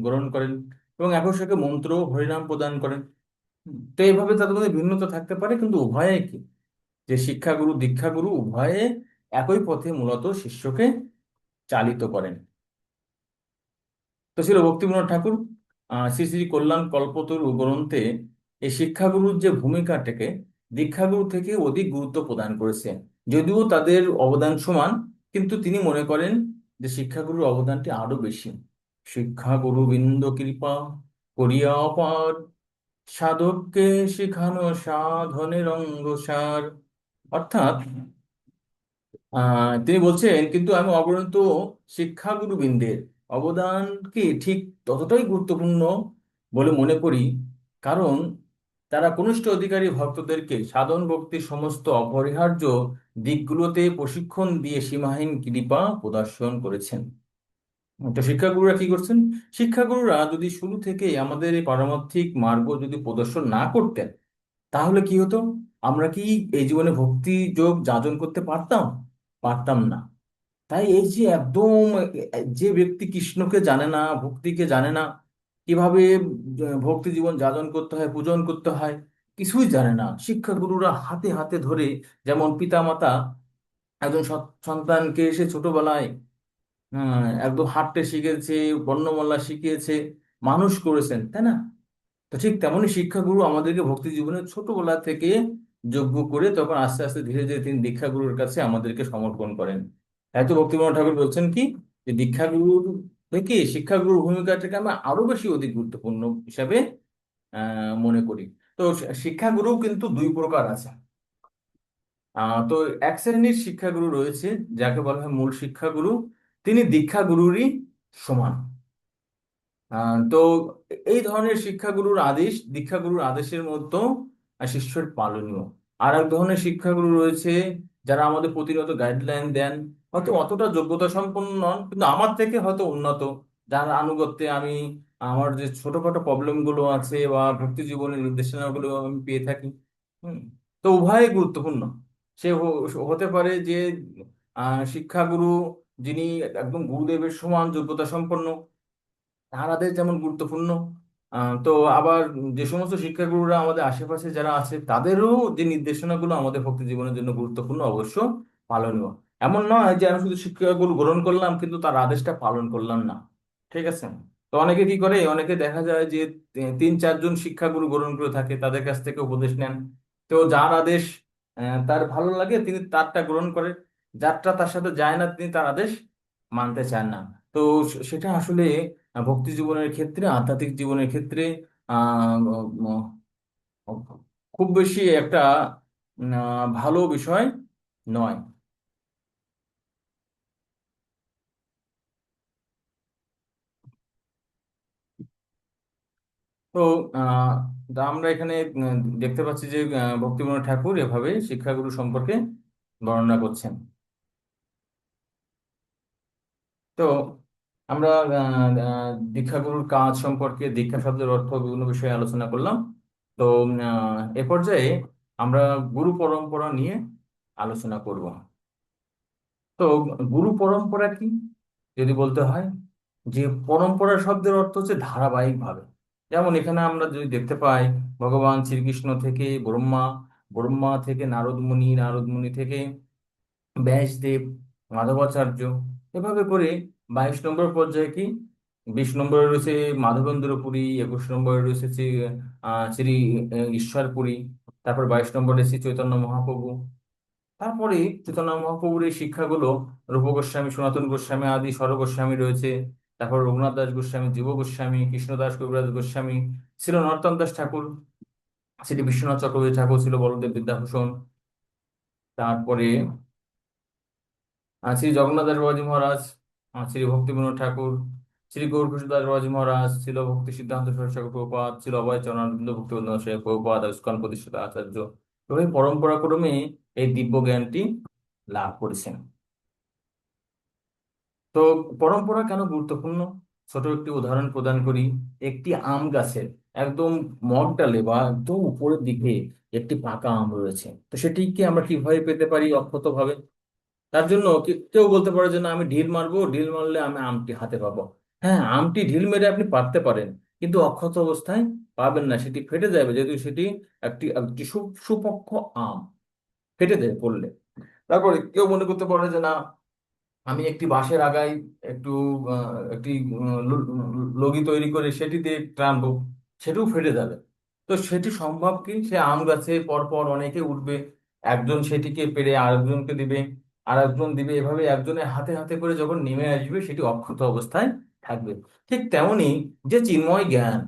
গ্রহণ করেন এবং একই সঙ্গে মন্ত্র হরিনাম প্রদান করেন। তো এইভাবে তাদের মধ্যে ভিন্নতা থাকতে পারে, কিন্তু উভয়ে কি, যে শিক্ষাগুরু দীক্ষাগুরু উভয়ে একই পথে মূলত শিষ্যকে চালিত করেন। তো ছিল ভক্তিবিনোদ ঠাকুর শ্রী শ্রী কল্যাণ কল্পতরু গ্রন্থে এই শিক্ষাগুরুর যে ভূমিকাটাকে দীক্ষাগুরু থেকে অধিক গুরুত্ব প্রদান করেছে। যদিও তাদের অবদান সমান, কিন্তু তিনি মনে করেন যে শিক্ষাগুরুর অবদানটি আরো বেশি। শিক্ষাগুরু বৃন্দ কৃপা করিয়া অপার, সাধককে শেখানো সাধনের অঙ্গসার। অর্থাৎ তিনি বলছেন, কিন্তু আমি অগণিত শিক্ষাগুরুবৃন্দের অবদানকে ঠিক ততটাই গুরুত্বপূর্ণ বলে মনে করি, কারণ তারা কনিষ্ঠ অধিকারী ভক্তদেরকে সাধন ভক্তির সমস্ত অপরিহার্য দিকগুলোতে প্রশিক্ষণ দিয়ে সীমাহীন কৃপা প্রদর্শন করেছেন। তো শিক্ষাগুরুরা কি করছেন? শিক্ষাগুরুরা যদি শুরু থেকে আমাদের এই পারমার্থিক মার্গ যদি প্রদর্শন না করতেন, তাহলে কি হতো? আমরা কি এই জীবনে ভক্তি যোগ যাজন করতে পারতাম? পারতাম না। তাই এই যে একদম যে ব্যক্তি কৃষ্ণকে জানে না, ভক্তিকে জানে না, কিভাবে ভক্তি জীবন যাপন করতে হয়, পূজন করতে হয়, কিছুই জানে না, শিক্ষাগুরুরা হাতে হাতে ধরে, যেমন পিতামাতা একজন সন্তানকে সে ছোটবেলায় একদম হাঁটতে শিখেছে, বর্ণমালা শিখিয়েছে, মানুষ করেছেন, তাই না? তো ঠিক তেমনই শিক্ষাগুরু আমাদেরকে ভক্তি জীবনে ছোটবেলা থেকে যোগ্য করে তখন আস্তে আস্তে ধীরে ধীরে তিনি দীক্ষাগুরুর কাছে আমাদেরকে সমর্পণ করেন। তাই তো ভক্তিবিনোদ ঠাকুর বলছেন কি, যে দীক্ষাগুরুর থেকে শিক্ষাগুরুর ভূমিকাটাকে আমি আরো বেশি অধিক গুরুত্বপূর্ণ হিসাবে মনে করি। তো শিক্ষাগুরু কিন্তু দুই প্রকার আছে। তো এক শ্রেণীর শিক্ষাগুরু রয়েছে যাকে বলা হয় মূল শিক্ষাগুরু, তিনি দীক্ষাগুরুরই সমান। তো এই ধরনের শিক্ষাগুরুর আদেশ দীক্ষাগুরুর আদেশের মতো শিষ্যের পালনীয়। আর এক ধরনের শিক্ষাগুরু রয়েছে যারা আমাদের প্রতিনিয়ত গাইডলাইন দেন, হয়তো অতটা যোগ্যতা সম্পন্ন নন, কিন্তু আমার থেকে হয়তো উন্নত, যার আনুগত্যে আমি আমার যে ছোটখাটো প্রবলেম গুলো আছে বা ভক্তি জীবনের নির্দেশনাগুলো আমি পেয়ে থাকি। হুম। তো উভয়ই গুরুত্বপূর্ণ। সে হতে পারে যে শিক্ষাগুরু যিনি একদম গুরুদেবের সমান যোগ্যতা সম্পন্ন, তাহাদের যেমন গুরুত্বপূর্ণ, তো আবার যে সমস্ত শিক্ষাগুরুরা আমাদের আশেপাশে যারা আছে তাদেরও যে নির্দেশনাগুলো আমাদের ভক্তি জীবনের জন্য গুরুত্বপূর্ণ, অবশ্য পালনীয়। এমন নয় যে আমি শুধু শিক্ষাগুলো গ্রহণ করলাম কিন্তু তার আদেশটা পালন করলাম না। ঠিক আছে? তো অনেকে কি করে, অনেকে দেখা যায় যে তিন চারজন শিক্ষাগুরু গ্রহণ করে থাকে, তাদের কাছ থেকে উপদেশ নেন। তো যার আদেশ তার ভালো লাগে তিনি তারটা গ্রহণ করে, যারটা তার সাথে যায় না তিনি তার আদেশ মানতে চান না। তো সেটা আসলে ভক্তি জীবনের ক্ষেত্রে, আধ্যাত্মিক জীবনের ক্ষেত্রে আহ উম, খুব বেশি একটা ভালো বিষয় নয়। তো আহ তা আমরা এখানে দেখতে পাচ্ছি যে ভক্তিবিনোদ ঠাকুর এভাবে শিক্ষাগুরু সম্পর্কে বর্ণনা করছেন। তো আমরা দীক্ষাগুরুর কাজ সম্পর্কে, দীক্ষা শব্দের অর্থ, বিভিন্ন বিষয়ে আলোচনা করলাম। তো এ পর্যায়ে আমরা গুরু পরম্পরা নিয়ে আলোচনা করব। তো গুরু পরম্পরা কি যদি বলতে হয়, যে পরম্পরা শব্দের অর্থ হচ্ছে ধারাবাহিক ভাবে। যেমন এখানে আমরা যদি দেখতে পাই, ভগবান শ্রীকৃষ্ণ থেকে ব্রহ্মা, ব্রহ্মা থেকে নারদ মুনি, নারদ মুনি থেকে ব্যাসদেব, মাধবাচার্য, এভাবে করে 22 নম্বর পর্যায়ে কি, 20 নম্বরে রয়েছে মাধবেন্দ্র পুরী, 21 নম্বরে রয়েছে শ্রী ঈশ্বরপুরী, তারপর 22 নম্বরে শ্রী চৈতন্য মহাপ্রভু। তারপরে চৈতন্য মহাপ্রভুর এই শিক্ষাগুলো রূপ গোস্বামী, সনাতন গোস্বামী আদি স্বর গোস্বামী রয়েছে, তারপর রঘুনাথ দাস গোস্বামী, জীব গোস্বামী, কৃষ্ণদাস কবিরাজ গোস্বামী, ছিল নরোত্তম দাস ঠাকুর, শ্রী বিশ্বনাথ চক্রবর্তী ঠাকুর ছিল বলদেব বিদ্যাভূষণ। তারপরে শ্রী জগন্নাথ দাস বাবাজী মহারাজ, শ্রী ভক্তিবিনোদ ঠাকুর, শ্রী গৌরকিশোর দাস বাবাজী মহারাজ, ছিল ভক্তি সিদ্ধান্ত সরস্বতী প্রভুপাদ, ছিল অভয় চরণানন্দ ভক্তিবন্ধন শেখ প্রভুপাদ, ইস্কন প্রতিষ্ঠাতা আচার্য। এভাবে পরম্পরা ক্রমে এই দিব্য জ্ঞানটি লাভ করেছেন। তো পরম্পরা কেন গুরুত্বপূর্ণ? ছোট একটি উদাহরণ প্রদান করি। একটি আম গাছের একদম মগ ডালে বা একদম উপরের দিকে একটি পাকা আম রয়েছে, তো সেটিকে আমরা কিভাবে পেতে পারি? অক্ষত ভাবে। তার জন্য কেউ বলতে পারে যে না, আমি ঢিল মারবো, ঢিল মারলে আমি আমটি হাতে পাবো। হ্যাঁ, আমটি ঢিল মেরে আপনি পারতে পারেন, কিন্তু অক্ষত অবস্থায় পাবেন না, সেটি ফেটে যাবে, যেহেতু সেটি একটি একটি সুপক্ষ আম, ফেটে দেবে পড়লে। তারপরে কেউ মনে করতে পারে যে না, আমি একটি বাঁশের আগায় একটু একটি লগি তৈরি করে সেটি দিয়ে টানবো, সেটিও ফেটে যাবে। তো সেটি সম্ভব কি? সে আম গাছে পরপর অনেকে উঠবে, একজন সেটিকে পেড়ে আরেকজনকে দিবে, আর একজন দিবে, এভাবে একজনের হাতে হাতে করে যখন নেমে আসবে সেটি অক্ষত অবস্থায় থাকবে। ঠিক তেমনি যে চিন্ময় জ্ঞান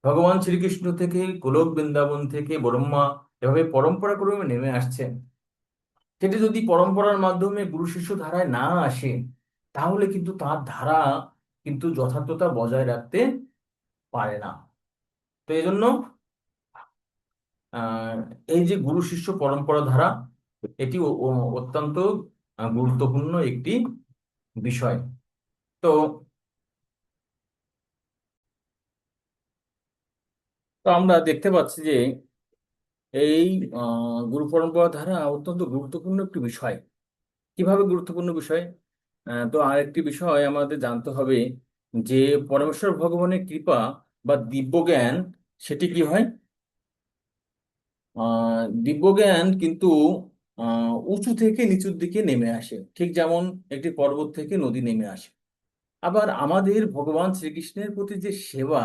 ভগবান শ্রীকৃষ্ণ থেকে, গোলক বৃন্দাবন থেকে ব্রহ্মা এভাবে পরম্পরা ক্রমে নেমে আসছে, সেটি যদি পরম্পরার মাধ্যমে গুরু শিষ্য ধারায় না আসে, তাহলে কিন্তু তার ধারা কিন্তু যথার্থতা বজায় রাখতে পারে না। তো এই জন্য আহ এই যে গুরু শিষ্য পরম্পরা ধারা, এটি অত্যন্ত গুরুত্বপূর্ণ একটি বিষয়। তো তো তো আমরা দেখতে পাচ্ছি যে এই গুরু পরম্পরা ধারা অত্যন্ত গুরুত্বপূর্ণ একটি বিষয়। কিভাবে গুরুত্বপূর্ণ বিষয়? তো আরেকটি বিষয় আমাদের জানতে হবে যে পরমেশ্বর ভগবানের কৃপা বা দিব্যজ্ঞান, সেটি কি হয়? দিব্যজ্ঞান কিন্তু উঁচু থেকে নিচুর দিকে নেমে আসে, ঠিক যেমন একটি পর্বত থেকে নদী নেমে আসে। আবার আমাদের ভগবান শ্রীকৃষ্ণের প্রতি যে সেবা,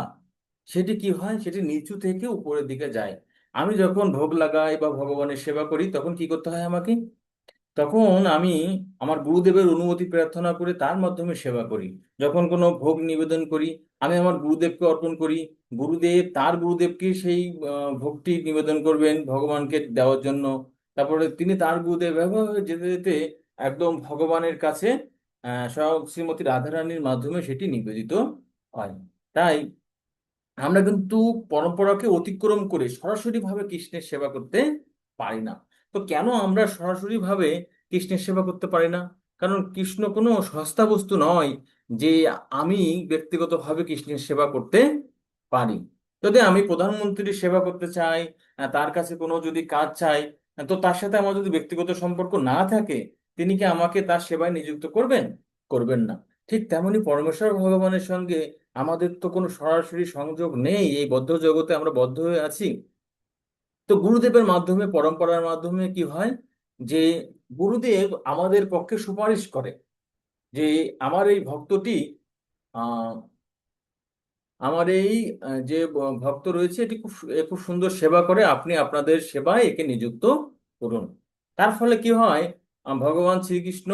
সেটি কি হয়? সেটি নিচু থেকে উপরের দিকে যায়। আমি যখন ভোগ লাগাই বা ভগবানের সেবা করি, তখন কি করতে হয় আমাকে? তখন আমি আমার গুরুদেবের অনুমতি প্রার্থনা করে তার মাধ্যমে সেবা করি। যখন কোনো ভোগ নিবেদন করি, আমি আমার গুরুদেবকে অর্পণ করি, গুরুদেব তার গুরুদেবকে সেই ভোগটি নিবেদন করবেন ভগবানকে দেওয়ার জন্য। তারপরে তিনি তার গুরুদেব, এভাবে যেতে যেতে একদম ভগবানের কাছে স্বয়ং শ্রীমতী রাধারানীর মাধ্যমে সেটি নিবেদিত হয়। তাই আমরা কিন্তু পরম্পরাকে অতিক্রম করে সরাসরি ভাবে কৃষ্ণের সেবা করতে পারি না। তো কেন আমরা সরাসরি ভাবে কৃষ্ণের সেবা করতে পারি না? কারণ কৃষ্ণ কোনো সস্তা বস্তু নয় যে আমি ব্যক্তিগতভাবে কৃষ্ণের সেবা করতে পারি। যদি আমি প্রধানমন্ত্রীর সেবা করতে চাই, তার কাছে কোনো যদি কাজ চাই, তো তার সাথে আমার যদি ব্যক্তিগত সম্পর্ক না থাকে, তিনি কি আমাকে তার সেবায় নিযুক্ত করবেন? করবেন না। ঠিক তেমনি পরমেশ্বর ভগবানের সঙ্গে আমাদের তো কোনো সরাসরি সংযোগ নেই, এই বদ্ধ জগতে আমরা বদ্ধ হয়ে আছি। তো গুরুদেবের মাধ্যমে, পরম্পরার মাধ্যমে কি হয় যে গুরুদেব আমাদের পক্ষে সুপারিশ করে যে আমার এই ভক্তটি, আহ আমার এই যে ভক্ত রয়েছে, এটি খুব সুন্দর সেবা করে, আপনি আপনাদের সেবায় একে নিযুক্ত করুন। তার ফলে কি হয়? ভগবান শ্রীকৃষ্ণ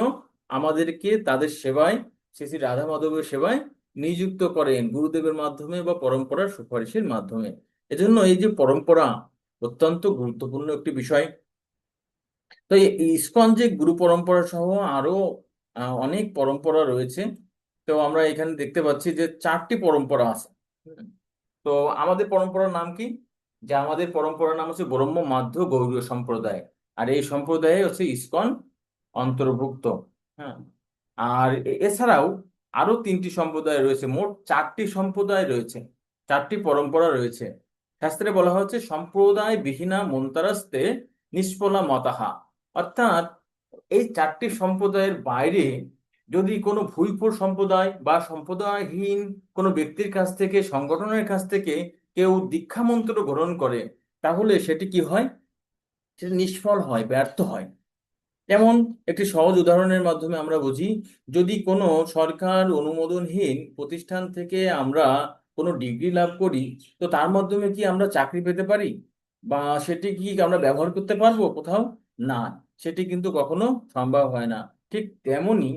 আমাদেরকে তাদের সেবায়, শ্রী শ্রী রাধা মাধবের সেবায় নিযুক্ত করেন গুরুদেবের মাধ্যমে বা পরম্পরার সুপারিশের মাধ্যমে। এজন্য এই যে পরম্পরা অত্যন্ত গুরুত্বপূর্ণ একটি বিষয়। তো এই ইসকন যে গুরু পরম্পরা সহ আরো অনেক পরম্পরা রয়েছে। তো আমরা এখানে দেখতে পাচ্ছি যে 4টি পরম্পরা আছে। হুম। তো আমাদের পরম্পরার নাম কি? যে আমাদের পরম্পরার নাম হচ্ছে ব্রহ্ম মাধ্য গৌড়ীয় সম্প্রদায়। আর এই সম্প্রদায়ে হচ্ছে ইসকন অন্তর্ভুক্ত। হ্যাঁ। আর এছাড়াও আরো 3টি সম্প্রদায় রয়েছে, মোট 4টি সম্প্রদায় রয়েছে, 4টি পরম্পরা রয়েছে। শাস্ত্রে বলা হচ্ছে সম্প্রদায় বিহীনা মন্তারাস্তে নিষ্ফলা মতাহা। অর্থাৎ এই 4টি সম্প্রদায়ের বাইরে যদি কোনো ভুইফোর সম্প্রদায় বা সম্প্রদায়হীন কোনো ব্যক্তির কাছ থেকে, সংগঠনের কাছ থেকে কেউ দীক্ষা মন্ত্র গ্রহণ করে, তাহলে সেটি কি হয়? সেটি নিষ্ফল হয়, ব্যর্থ হয়। যেমন একটি সহজ উদাহরণের মাধ্যমে আমরা বুঝি, যদি কোনো সরকার অনুমোদনহীন প্রতিষ্ঠান থেকে আমরা কোনো ডিগ্রি লাভ করি, তো তার মাধ্যমে কি আমরা চাকরি পেতে পারি? বা সেটি কি আমরা ব্যবহার করতে পারবো কোথাও? না, সেটি কিন্তু কখনো সম্ভব হয় না। ঠিক তেমনি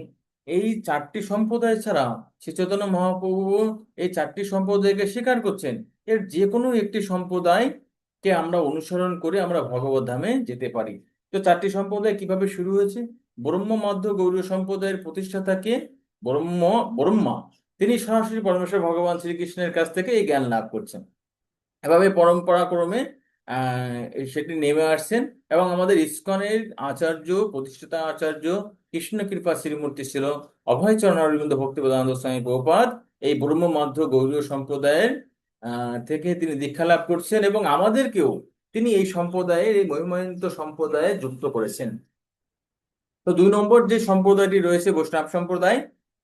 এই 4টি সম্প্রদায় ছাড়া শ্রী চৈতন্য মহাপ্রভু এই 4টি সম্প্রদায়কে স্বীকার করছেন। এর যে কোনো একটি সম্প্রদায় কে আমরা অনুসরণ করে আমরা ভগবত ধামে যেতে পারি। তো চারটি সম্প্রদায় কিভাবে শুরু হয়েছে? ব্রহ্ম মধ্য গৌড়ীয় সম্প্রদায়ের প্রতিষ্ঠাতা কে? ব্রহ্মা। তিনি সরাসরি পরমেশ্বর ভগবান শ্রীকৃষ্ণের কাছ থেকে এই জ্ঞান লাভ করছেন। এভাবে পরম্পরাক্রমে সেটি নেমে আসছেন। এবং আমাদের ইসকনের আচার্য, প্রতিষ্ঠাতা আচার্য কৃষ্ণ কৃপা শ্রীমূর্তি ছিল অভয়চরণ অরবিন্দ ভক্তিবেদান্ত স্বামী প্রভুপাদ। এই ব্রহ্ম মধ্য গৌড়ীয় সম্প্রদায়ের থেকে তিনি দীক্ষা লাভ করছেন এবং আমাদেরকেও তিনি এই সম্প্রদায়ের, এই মহিমান্বিত সম্প্রদায়ে যুক্ত করেছেন। তো 2 নম্বর যে সম্প্রদায়টি রয়েছে বৈষ্ণব সম্প্রদায়,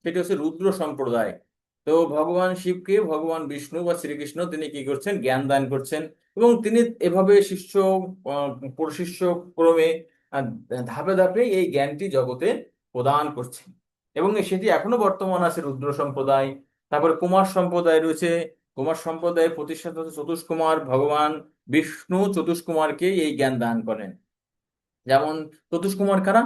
সেটি হচ্ছে রুদ্র সম্প্রদায়। তো ভগবান শিবকে ভগবান বিষ্ণু বা শ্রীকৃষ্ণ তিনি কি করছেন? জ্ঞান দান করছেন। এবং তিনি এভাবে শিষ্য প্রশিষ্য ক্রমে আহ, ধাপে ধাপে এই জ্ঞানটি জগতে প্রদান করছেন। এবং সেটি এখনো বর্তমান আছে, রুদ্র সম্প্রদায়। তারপরে কুমার সম্প্রদায় রয়েছে। কুমার সম্প্রদায়ের প্রতিষ্ঠাতা হচ্ছে চতুষ্কুমার। ভগবান বিষ্ণু চতুষ্কুমারকে এই জ্ঞান দান করেন। যেমন চতুষ্কুমার কারা?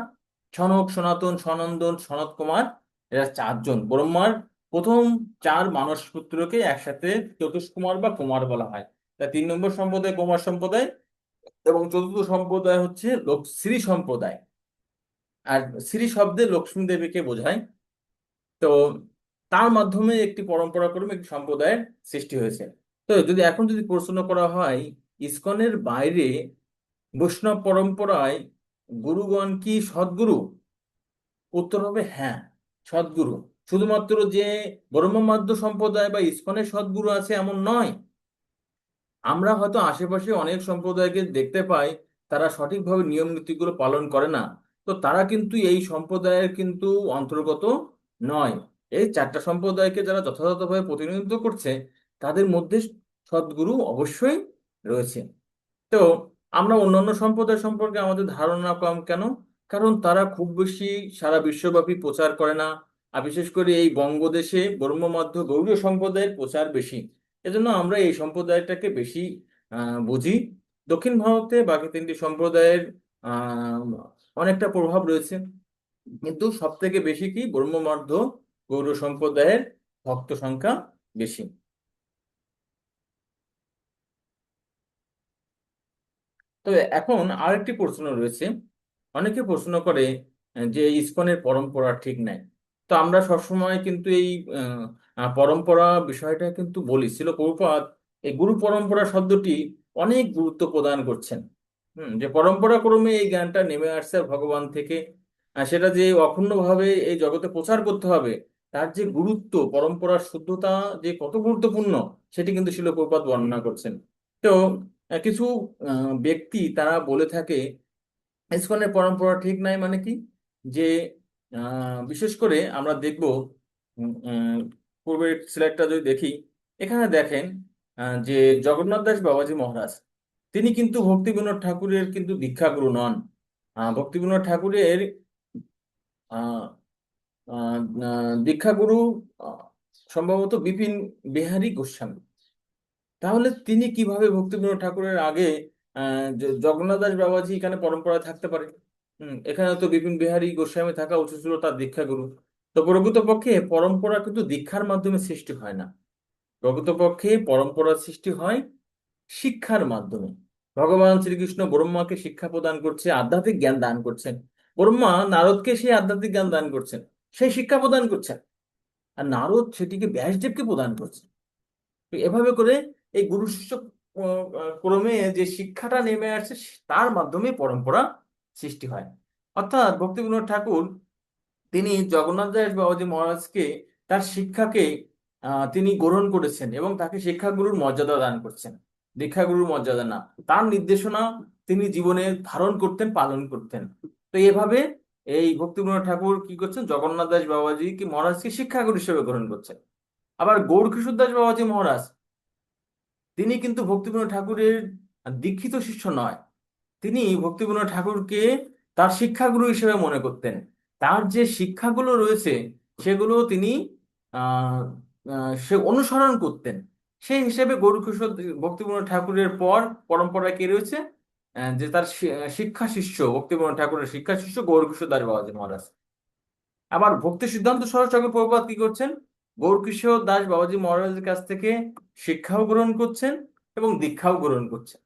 সনক, সনাতন, সনন্দন, সনত কুমার। এরা 4জন ব্রহ্মার প্রথম 4 মানস পুত্রকে একসাথে চতুষ্কুমার বা কুমার বলা হয়। তা 3 নম্বর সম্প্রদায় কুমার সম্প্রদায়। এবং চতুর্থ সম্প্রদায় হচ্ছে শ্রী সম্প্রদায়। আর শ্রী শব্দে লক্ষ্মী দেবীকে বোঝায়। তো তার মাধ্যমে একটি পরম্পরাক্রমে একটি সম্প্রদায়ের সৃষ্টি হয়েছে। তো যদি প্রশ্ন করা হয় ইসকনের বাইরে বৈষ্ণব পরম্পরায় গুরুগণ কি সদ্গুরু? উত্তর হবে হ্যাঁ, সদ্গুরু। শুধুমাত্র যে ব্রহ্মমাধ্য সম্প্রদায় বা ইসকনের সদ্গুরু আছে এমন নয়। আমরা হয়তো আশেপাশে অনেক সম্প্রদায়কে দেখতে পাই তারা সঠিকভাবে নিয়ম নীতিগুলো পালন করে না। তো তারা কিন্তু এই সম্প্রদায়ের কিন্তু অন্তর্গত নয়। এই 4টা সম্প্রদায়কে যারা যথাযথভাবে প্রতিনিধিত্ব করছে তাদের মধ্যে সদ্গুরু অবশ্যই রয়েছে। তো আমরা অন্যান্য সম্প্রদায় সম্পর্কে আমাদের ধারণা কম কেন? কারণ তারা খুব বেশি সারা বিশ্বব্যাপী প্রচার করে না। আর বিশেষ করে এই বঙ্গদেশে ব্রহ্মমধ্য গৌড়ীয় সম্প্রদায়ের প্রচার বেশি। এজন্য আমরা এই সম্প্রদায়টাকে বেশি বুঝি। দক্ষিণ ভারতে বাকি 3টি সম্প্রদায়ের আহ অনেকটা প্রভাব রয়েছে, কিন্তু সব থেকে বেশি কি ব্রহ্মমধ্য গৌড় সম্প্রদায়ের ভক্ত সংখ্যা বেশি। তবে এখন আরেকটি প্রশ্ন রয়েছে। অনেকে প্রশ্ন করে যে ইসকনের পরম্পরা ঠিক নাই। তো আমরা সবসময় কিন্তু এই পরম্পরা বিষয়টা কিন্তু বলি, ছিল প্রভুপাদ এই গুরু পরম্পরা শব্দটি অনেক গুরুত্ব প্রদান করছেন। যে পরম্পরা ক্রমে এই জ্ঞানটা নেমে আসছে ভগবান থেকে, সেটা যে অক্ষুণ্ণভাবে এই জগতে প্রচার করতে হবে, তার যে গুরুত্ব, পরম্পরার শুদ্ধতা যে কত গুরুত্বপূর্ণ, সেটি কিন্তু শিল প্রভুপাদ বর্ণনা করছেন। তো কিছু ব্যক্তি তারা বলে থাকে ইসকনের পরম্পরা ঠিক নাই মানে কি, যে বিশেষ করে আমরা দেখব পূর্বের স্লাইডটা যদি দেখি, এখানে দেখেন যে জগন্নাথ দাস বাবাজি মহারাজ তিনি কিন্তু ভক্তি বিনোদ ঠাকুরের কিন্তু দীক্ষাগুরু নন। ভক্তি বিনোদ ঠাকুরের আহ, আহ, দীক্ষাগুরু আহ, সম্ভবত বিপিন বিহারী গোস্বামী। তাহলে তিনি কিভাবে ভক্তিবিনোদ ঠাকুরের আগে জগন্নাথ দাস বাবাজি এখানে পরম্পরায় থাকতে পারে? এখানে তো বিপিন বিহারী গোস্বামী থাকা উচিত ছিল, তার দীক্ষাগুরু। তো প্রকৃতপক্ষে পরম্পরা কিন্তু দীক্ষার মাধ্যমে সৃষ্টি হয় না। প্রকৃতপক্ষে পরম্পরা সৃষ্টি হয় শিক্ষার মাধ্যমে। ভগবান শ্রীকৃষ্ণ ব্রহ্মাকে শিক্ষা প্রদান করছে, আধ্যাত্মিক জ্ঞান দান করছেন। ব্রহ্মা নারদকে সেই আধ্যাত্মিক জ্ঞান দান করছেন, সেই শিক্ষা প্রদান করছেন। আর নারদ সেটিকে ব্যাসদেবকে প্রদান করছেন। তো এভাবে করে এই গুরু শিষ্য ক্রমে যে শিক্ষাটা নেমে আসছে তার মাধ্যমে পরম্পরা সৃষ্টি হয়। অর্থাৎ ভক্তিবিনোদ ঠাকুর তিনি জগন্নাথ দাস বাবাজী মহারাজকে তার শিক্ষাকে তিনি গ্রহণ করেছেন এবং তাকে শিক্ষাগুরুর মর্যাদা দান করছেন, দীক্ষাগুরুর মর্যাদা না। তার নির্দেশনা তিনি জীবনে ধারণ করতেন, পালন করতেন। তো এভাবে এই ভক্তিবিনোদ ঠাকুর কি করছেন? জগন্নাথ দাস বাবাজি কি মহারাজকে শিক্ষাগুরু হিসেবে গ্রহণ করছেন। আবার গৌরকিশোর দাস বাবাজি মহারাজ তিনি কিন্তু ভক্তিবিনোদ ঠাকুরের দীক্ষিত শিষ্য নয়। তিনি ভক্তিবিনোদ ঠাকুরকে তার শিক্ষাগুরু হিসেবে মনে করতেন। তার যে শিক্ষাগুলো রয়েছে সেগুলো তিনি আহ সে অনুসরণ করতেন। সেই হিসেবে গৌরকিশোর ভক্তিবিনোদ ঠাকুরের পর পরম্পরায় কে রয়েছে? যে তার শিক্ষা শিষ্য, ভক্তিবিনোদ ঠাকুরের শিক্ষা শিষ্য গৌরকিশোর দাস বাবাজী মহারাজ। আবার ভক্তি সিদ্ধান্ত সরোজ ঠাকুর প্রভুপাদ কি করছেন? গৌরকিশোর দাস বাবাজী মহারাজের কাছ থেকে শিক্ষাও গ্রহণ করছেন এবং দীক্ষাও গ্রহণ করছেন।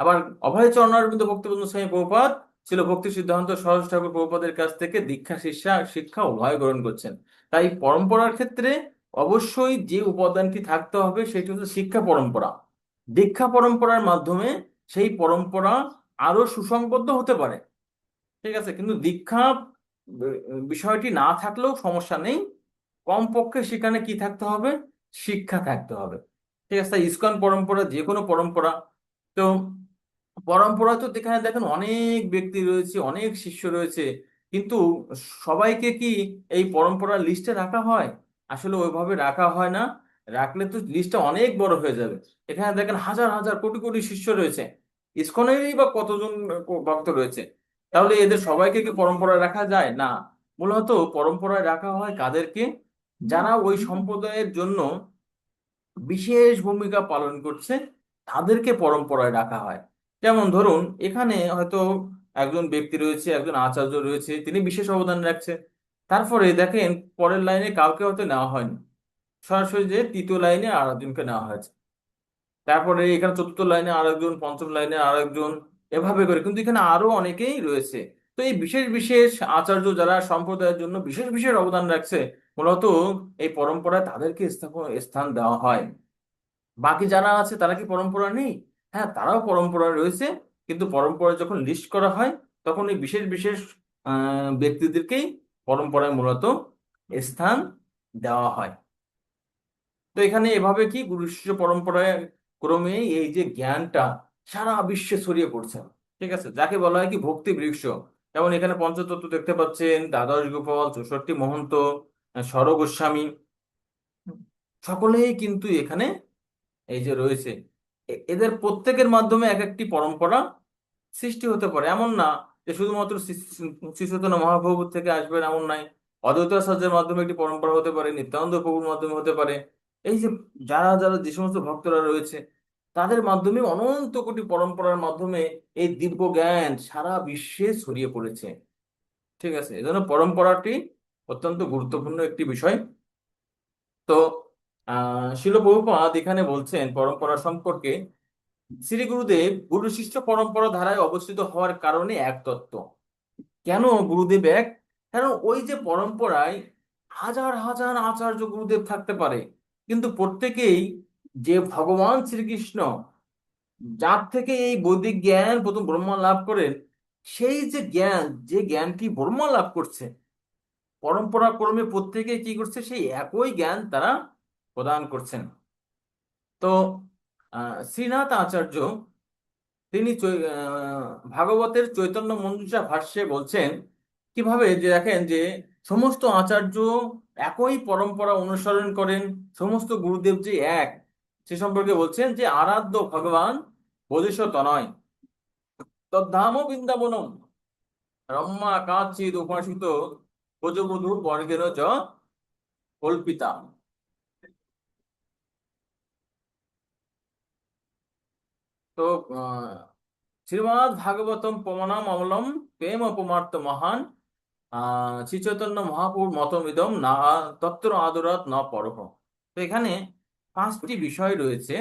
আবার অভয় চরণারবিন্দ ভক্তিপূর্ণ স্বামী প্রভুপাদ ছিল ভক্তি সিদ্ধান্ত সরোজ ঠাকুর প্রভুপাদের কাছ থেকে দীক্ষা শিক্ষা শিক্ষা উভয় গ্রহণ করছেন। তাই পরম্পরার ক্ষেত্রে অবশ্যই যে উপাদানটি থাকতে হবে সেটি হচ্ছে শিক্ষা পরম্পরা। দীক্ষা পরম্পরার মাধ্যমে সেই পরম্পরা আরো সুসংবদ্ধ হতে পারে। ঠিক আছে, কিন্তু দীক্ষা বিষয়টি না থাকলেও সমস্যা নেই, কমপক্ষে সেখানে কি থাকতে হবে, শিক্ষা থাকতে হবে। ঠিক আছে, তাই ইসকন পরম্পরা যে কোনো পরম্পরা, তো পরম্পরা তো এখানে দেখেন অনেক ব্যক্তি রয়েছে, অনেক শিষ্য রয়েছে, কিন্তু সবাইকে কি এই পরম্পরার লিস্টে রাখা হয়? আসলে ওইভাবে রাখা হয় না। রাখলে তো লিস্টটা অনেক বড় হয়ে যাবে। এখানে দেখেন হাজার হাজার কোটি কোটি শিষ্য রয়েছে, ইসকনেরই বা কতজন ভক্ত রয়েছে, তাহলে এদের সবাইকে কি পরম্পরায় রাখা যায় না। মূলত পরম্পরায় রাখা হয় কাদেরকে, যারা ওই সম্প্রদায়ের জন্য বিশেষ ভূমিকা পালন করছে, তাদেরকে পরম্পরায় রাখা হয়। যেমন ধরুন এখানে হয়তো একজন ব্যক্তি রয়েছে, একজন আচার্য রয়েছে, তিনি বিশেষ অবদান রাখছে। তারপরে দেখেন পরের লাইনে কাউকে হয়তো নেওয়া হয়নি, সরাসরি যে তৃতীয় লাইনে আর একজনকে নেওয়া হয়েছে। তারপরে এখানে চতুর্থ লাইনে আরেকজন, পঞ্চম লাইনে আরেকজন, এভাবে করে কিন্তু এখানে আরো অনেকেই রয়েছে। তো এই বিশেষ বিশেষ আচার্য যারা সম্প্রদায়ের জন্য বিশেষ বিশেষ অবদান রাখছে, মূলত এই পরম্পরায় তাদেরকে স্থান দেওয়া হয়। বাকি যারা আছে তারা কি পরম্পরা নেই? হ্যাঁ, তারাও পরম্পরায় রয়েছে, কিন্তু পরম্পরা যখন লিস্ট করা হয় তখন এই বিশেষ বিশেষ ব্যক্তিদেরকেই পরম্পরায় মূলত স্থান দেওয়া হয়। তো এখানে এভাবে কি গুরু শিষ্য পরম্পরায় ক্রমে এই যে জ্ঞানটা সারা বিশ্বে ছড়িয়ে পড়ছে। ঠিক আছে, যাকে বলা হয় কি ভক্তি বৃক্ষ। যেমন এখানে পঞ্চতত্ত্ব দেখতে পাচ্ছেন, দ্বাদশ গোপাল, 64 মহন্ত, স্বর গোস্বামী, সকলেই কিন্তু এখানে এই যে রয়েছে। এদের প্রত্যেকের মাধ্যমে এক একটি পরম্পরা সৃষ্টি হতে পারে, এমন না যে শুধুমাত্র শ্রী চৈতন্য মহাপ্রভুর থেকে আসবেন এমন নাই। অদ্বৈত আচার্যের মাধ্যমে একটি পরম্পরা হতে পারে, নিত্যানন্দ প্রভুর মাধ্যমে হতে পারে। এই যে যারা যারা যে সমস্ত ভক্তরা রয়েছে, তাদের মাধ্যমে অনন্ত কোটি পরম্পরার মাধ্যমে এই দিব্য জ্ঞান সারা বিশ্বে ছড়িয়ে পড়েছে। ঠিক আছে, এজন্য পরম্পরাটি অত্যন্ত গুরুত্বপূর্ণ একটি বিষয়। তো শিল প্রভুপাদ এখানে বলছেন পরম্পরা সম্পর্কে, শ্রী গুরুদেব গুরু শিষ্য পরম্পরা ধারায় অবস্থিত হওয়ার কারণে এক তত্ত্ব। কেন গুরুদেব এক? কারণ ওই যে পরম্পরায় হাজার হাজার আচার্য গুরুদেব থাকতে পারে, কিন্তু প্রত্যেকেই যে ভগবান শ্রীকৃষ্ণ, যার থেকে এই বৈদিক জ্ঞান প্রথম ব্রহ্মা লাভ করেন, সেই যে জ্ঞান, যে জ্ঞানটি ব্রহ্মা লাভ করছে, পরম্পরা ক্রমে প্রত্যেকে কি করছে, সেই একই জ্ঞান তারা প্রদান করছেন। তো শ্রীনাথ আচার্য তিনি ভাগবতের চৈতন্য মঞ্জুষা ভাষ্যে বলছেন কিভাবে, যে দেখেন যে সমস্ত আচার্য একই পরম্পরা অনুসরণ করেন, সমস্ত গুরুদেব যে এক, সে সম্পর্কে বলছেন যে আরাধ্য ভগবান বোধিস তনয়, তদ্ধাম বৃন্দাবনম রম্মা কাচিদ উপাসিত ভোজবধূ বর্গের চ কল্পিতা। তো শ্রীমদ্ ভাগবতম পমনাম অমলম প্রেম অপমার্ত মহান শ্রী চৈতন্য মহাপ্রভুর মতমিদম না তত্র আদরাত না পরহ। তো এখানে পাঁচটি বিষয় রয়েছে,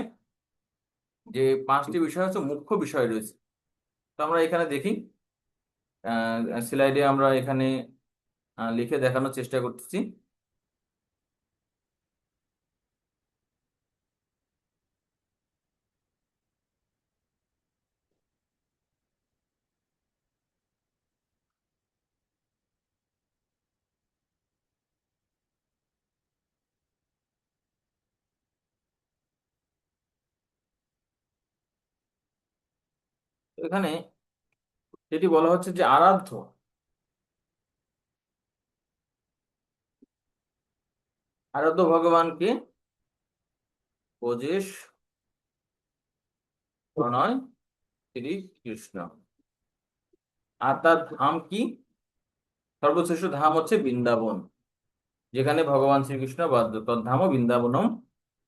যে পাঁচটি বিষয় হচ্ছে মুখ্য বিষয় রয়েছে। তো আমরা এখানে দেখি, স্লাইডে আমরা এখানে লিখে দেখানোর চেষ্টা করতেছি। তো এখানে যেটি বলা হচ্ছে যে আরাধ্য, আরাধ্য ভগবানকে বোঝেশ প্রণয় শ্রী কৃষ্ণ। আর তার ধাম কি? সর্বশ্রেষ্ঠ ধাম হচ্ছে বৃন্দাবন, যেখানে ভগবান শ্রীকৃষ্ণ বাদ্য, তদ্ধাম বৃন্দাবনম।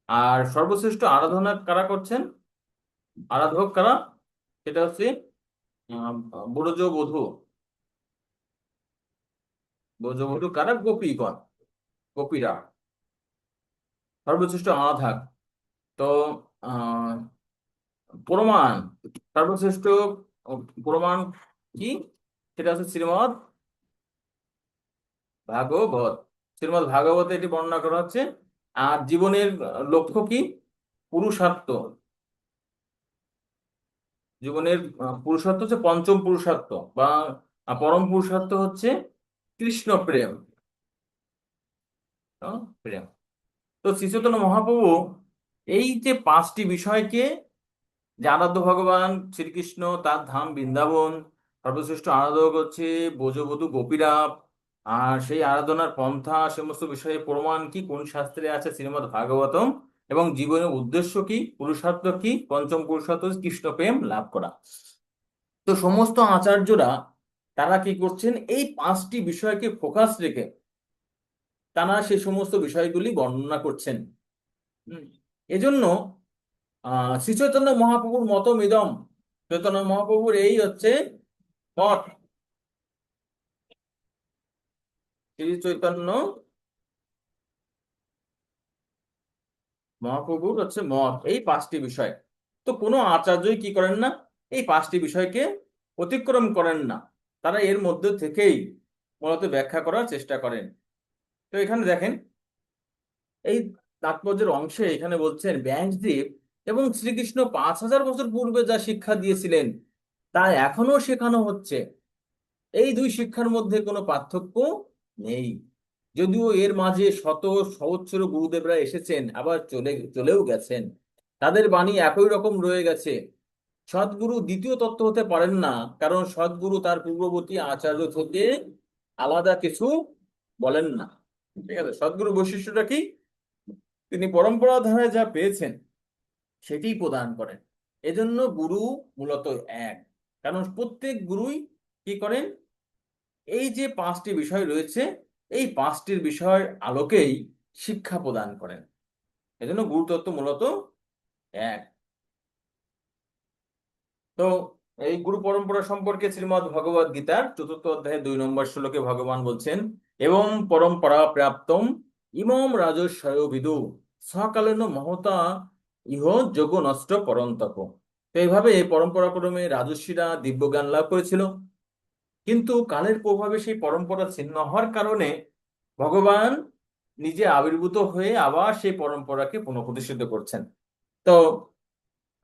আর সর্বশ্রেষ্ঠ আরাধনা কারা করছেন, আরাধক কারা, সেটা হচ্ছে আহ, ব্রজবধূ। ব্রজবধূ কারা? গোপীগণ, গোপীরা সর্বশ্রেষ্ঠ আরাধক। তো প্রমাণ, সর্বশ্রেষ্ঠ প্রমাণ কি, সেটা হচ্ছে শ্রীমৎ ভাগবত। শ্রীমৎ ভাগবতে এটি বর্ণনা করা হচ্ছে। আর জীবনের লক্ষ্য কি, পুরুষার্থ। জীবনের পুরুষার্থ হচ্ছে পঞ্চম পুরুষার্থ বা পরম পুরুষার্থ হচ্ছে কৃষ্ণ প্রেম। প্রেম। তো শ্রী চৈতন্য মহাপ্রভু এই যে পাঁচটি বিষয়কে, যে আরাধ্য ভগবান শ্রীকৃষ্ণ, তার ধাম বৃন্দাবন, সর্বশ্রেষ্ঠ আরাধক হচ্ছে ব্রজবধূ গোপীরা, আর সেই আরাধনার পন্থা সমস্ত বিষয়ে প্রমাণ কি কোন শাস্ত্রে আছে, শ্রীমদ্ ভাগবতম। এবং জীবনের উদ্দেশ্য কি, পুরুষার্থ কি, পঞ্চম পুরুষার্থ হচ্ছে কৃষ্ণ প্রেম লাভ করা। তো সমস্ত আচার্যরা তারা কি করছেন, এই পাঁচটি বিষয়কে ফোকাস রেখে তারা সেই সমস্ত বিষয়গুলি বর্ণনা করছেন। হুম। এজন্য শ্রী চৈতন্য মহাপ্রভুর মতম ইদম, চৈতন্য মহাপ্রভুর এই হচ্ছে মত। শ্রী চৈতন্য মহাপ্রভুর হচ্ছে মত এই পাঁচটি বিষয়। তো কোনো আচার্যই কি করেন না, এই পাঁচটি বিষয়কে অতিক্রম করেন না, তারা এর মধ্যে থেকেই মূলত ব্যাখ্যা করার চেষ্টা করেন। তো এখানে দেখেন, এই তাৎপর্যের অংশে এখানে বলছেন ব্যাসদেব এবং শ্রীকৃষ্ণ 5,000 বছর পূর্বে যা শিক্ষা দিয়েছিলেন তা এখনো শেখানো হচ্ছে। এই দুই শিক্ষার মধ্যে কোনো পার্থক্য নেই। যদিও এর মাঝে শত সহস্র গুরুদেবরা এসেছেন, আবার চলেও গেছেন, তাদের বাণী একই রকম রয়ে গেছে। সদ্গুরু দ্বিতীয় তত্ত্ব হতে পারেন না, কারণ সদ্গুরু তার পূর্ববর্তী আচার্য থেকে আলাদা কিছু বলেন না। ঠিক আছে, সদ্গুরু বৈশিষ্ট্যটা কি, তিনি পরম্পরা ধারায় যা পেয়েছেন সেটিই প্রদান করেন। এজন্য গুরু মূলত এক, কারণ প্রত্যেক গুরুই কি করেন, এই যে পাঁচটি বিষয় রয়েছে এই পাঁচটির বিষয়ের আলোকেই শিক্ষা প্রদান করেন। এজন্য গুরুতত্ত্ব মূলত এক। তো এই গুরু পরম্পরা সম্পর্কে শ্রীমদ্ ভগবদ গীতার 4th অধ্যায়ে 2 নম্বর শ্লোকে ভগবান বলছেন, এবং পরম্পরা প্রাপ্তম ইমম রাজস্বয় বিদু সকালেন মহতা ইহ যোগ নষ্ট পরন্তপ। তো এইভাবে পরম্পরা ক্রমে রাজস্বীরা দিব্যজ্ঞান লাভ করেছিল, কিন্তু কালের প্রভাবে সেই পরম্পরা ছিন্ন হওয়ার কারণে ভগবান নিজে আবির্ভূত হয়ে আবার সেই পরম্পরাকে পুনঃপ্রতিষ্ঠিত করছেন। তো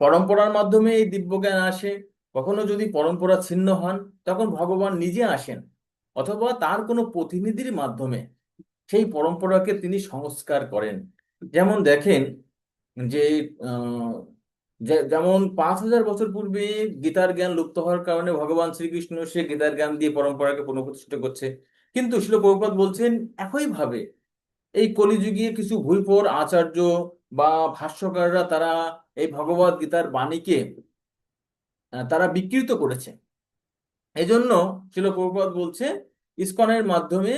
পরম্পরার মাধ্যমে এই দিব্যজ্ঞান আসে। কখনো যদি পরম্পরা ছিন্ন হন, তখন ভগবান নিজে আসেন, অথবা তার কোনো প্রতিনিধির মাধ্যমে সেই পরম্পরাকে তিনি সংস্কার করেন। যেমন দেখেন যে আহ, যেমন 5,000 বছর পূর্বে গীতার জ্ঞান লুপ্ত হওয়ার কারণে ভগবান শ্রীকৃষ্ণ সে গীতার জ্ঞান দিয়ে পরম্পরাকে পুনঃপ্রতিষ্ঠিত করছে। কিন্তু শিল প্রভুপাদ বলছেন একইভাবে এই কলিযুগীয় কিছু ভুইফোর আচার্য বা ভাষ্যকাররা তারা এই ভগবদ গীতার বাণীকে তারা বিকৃত করেছে। এই জন্য শিল প্রভুপাদ বলছে ইসকনের মাধ্যমে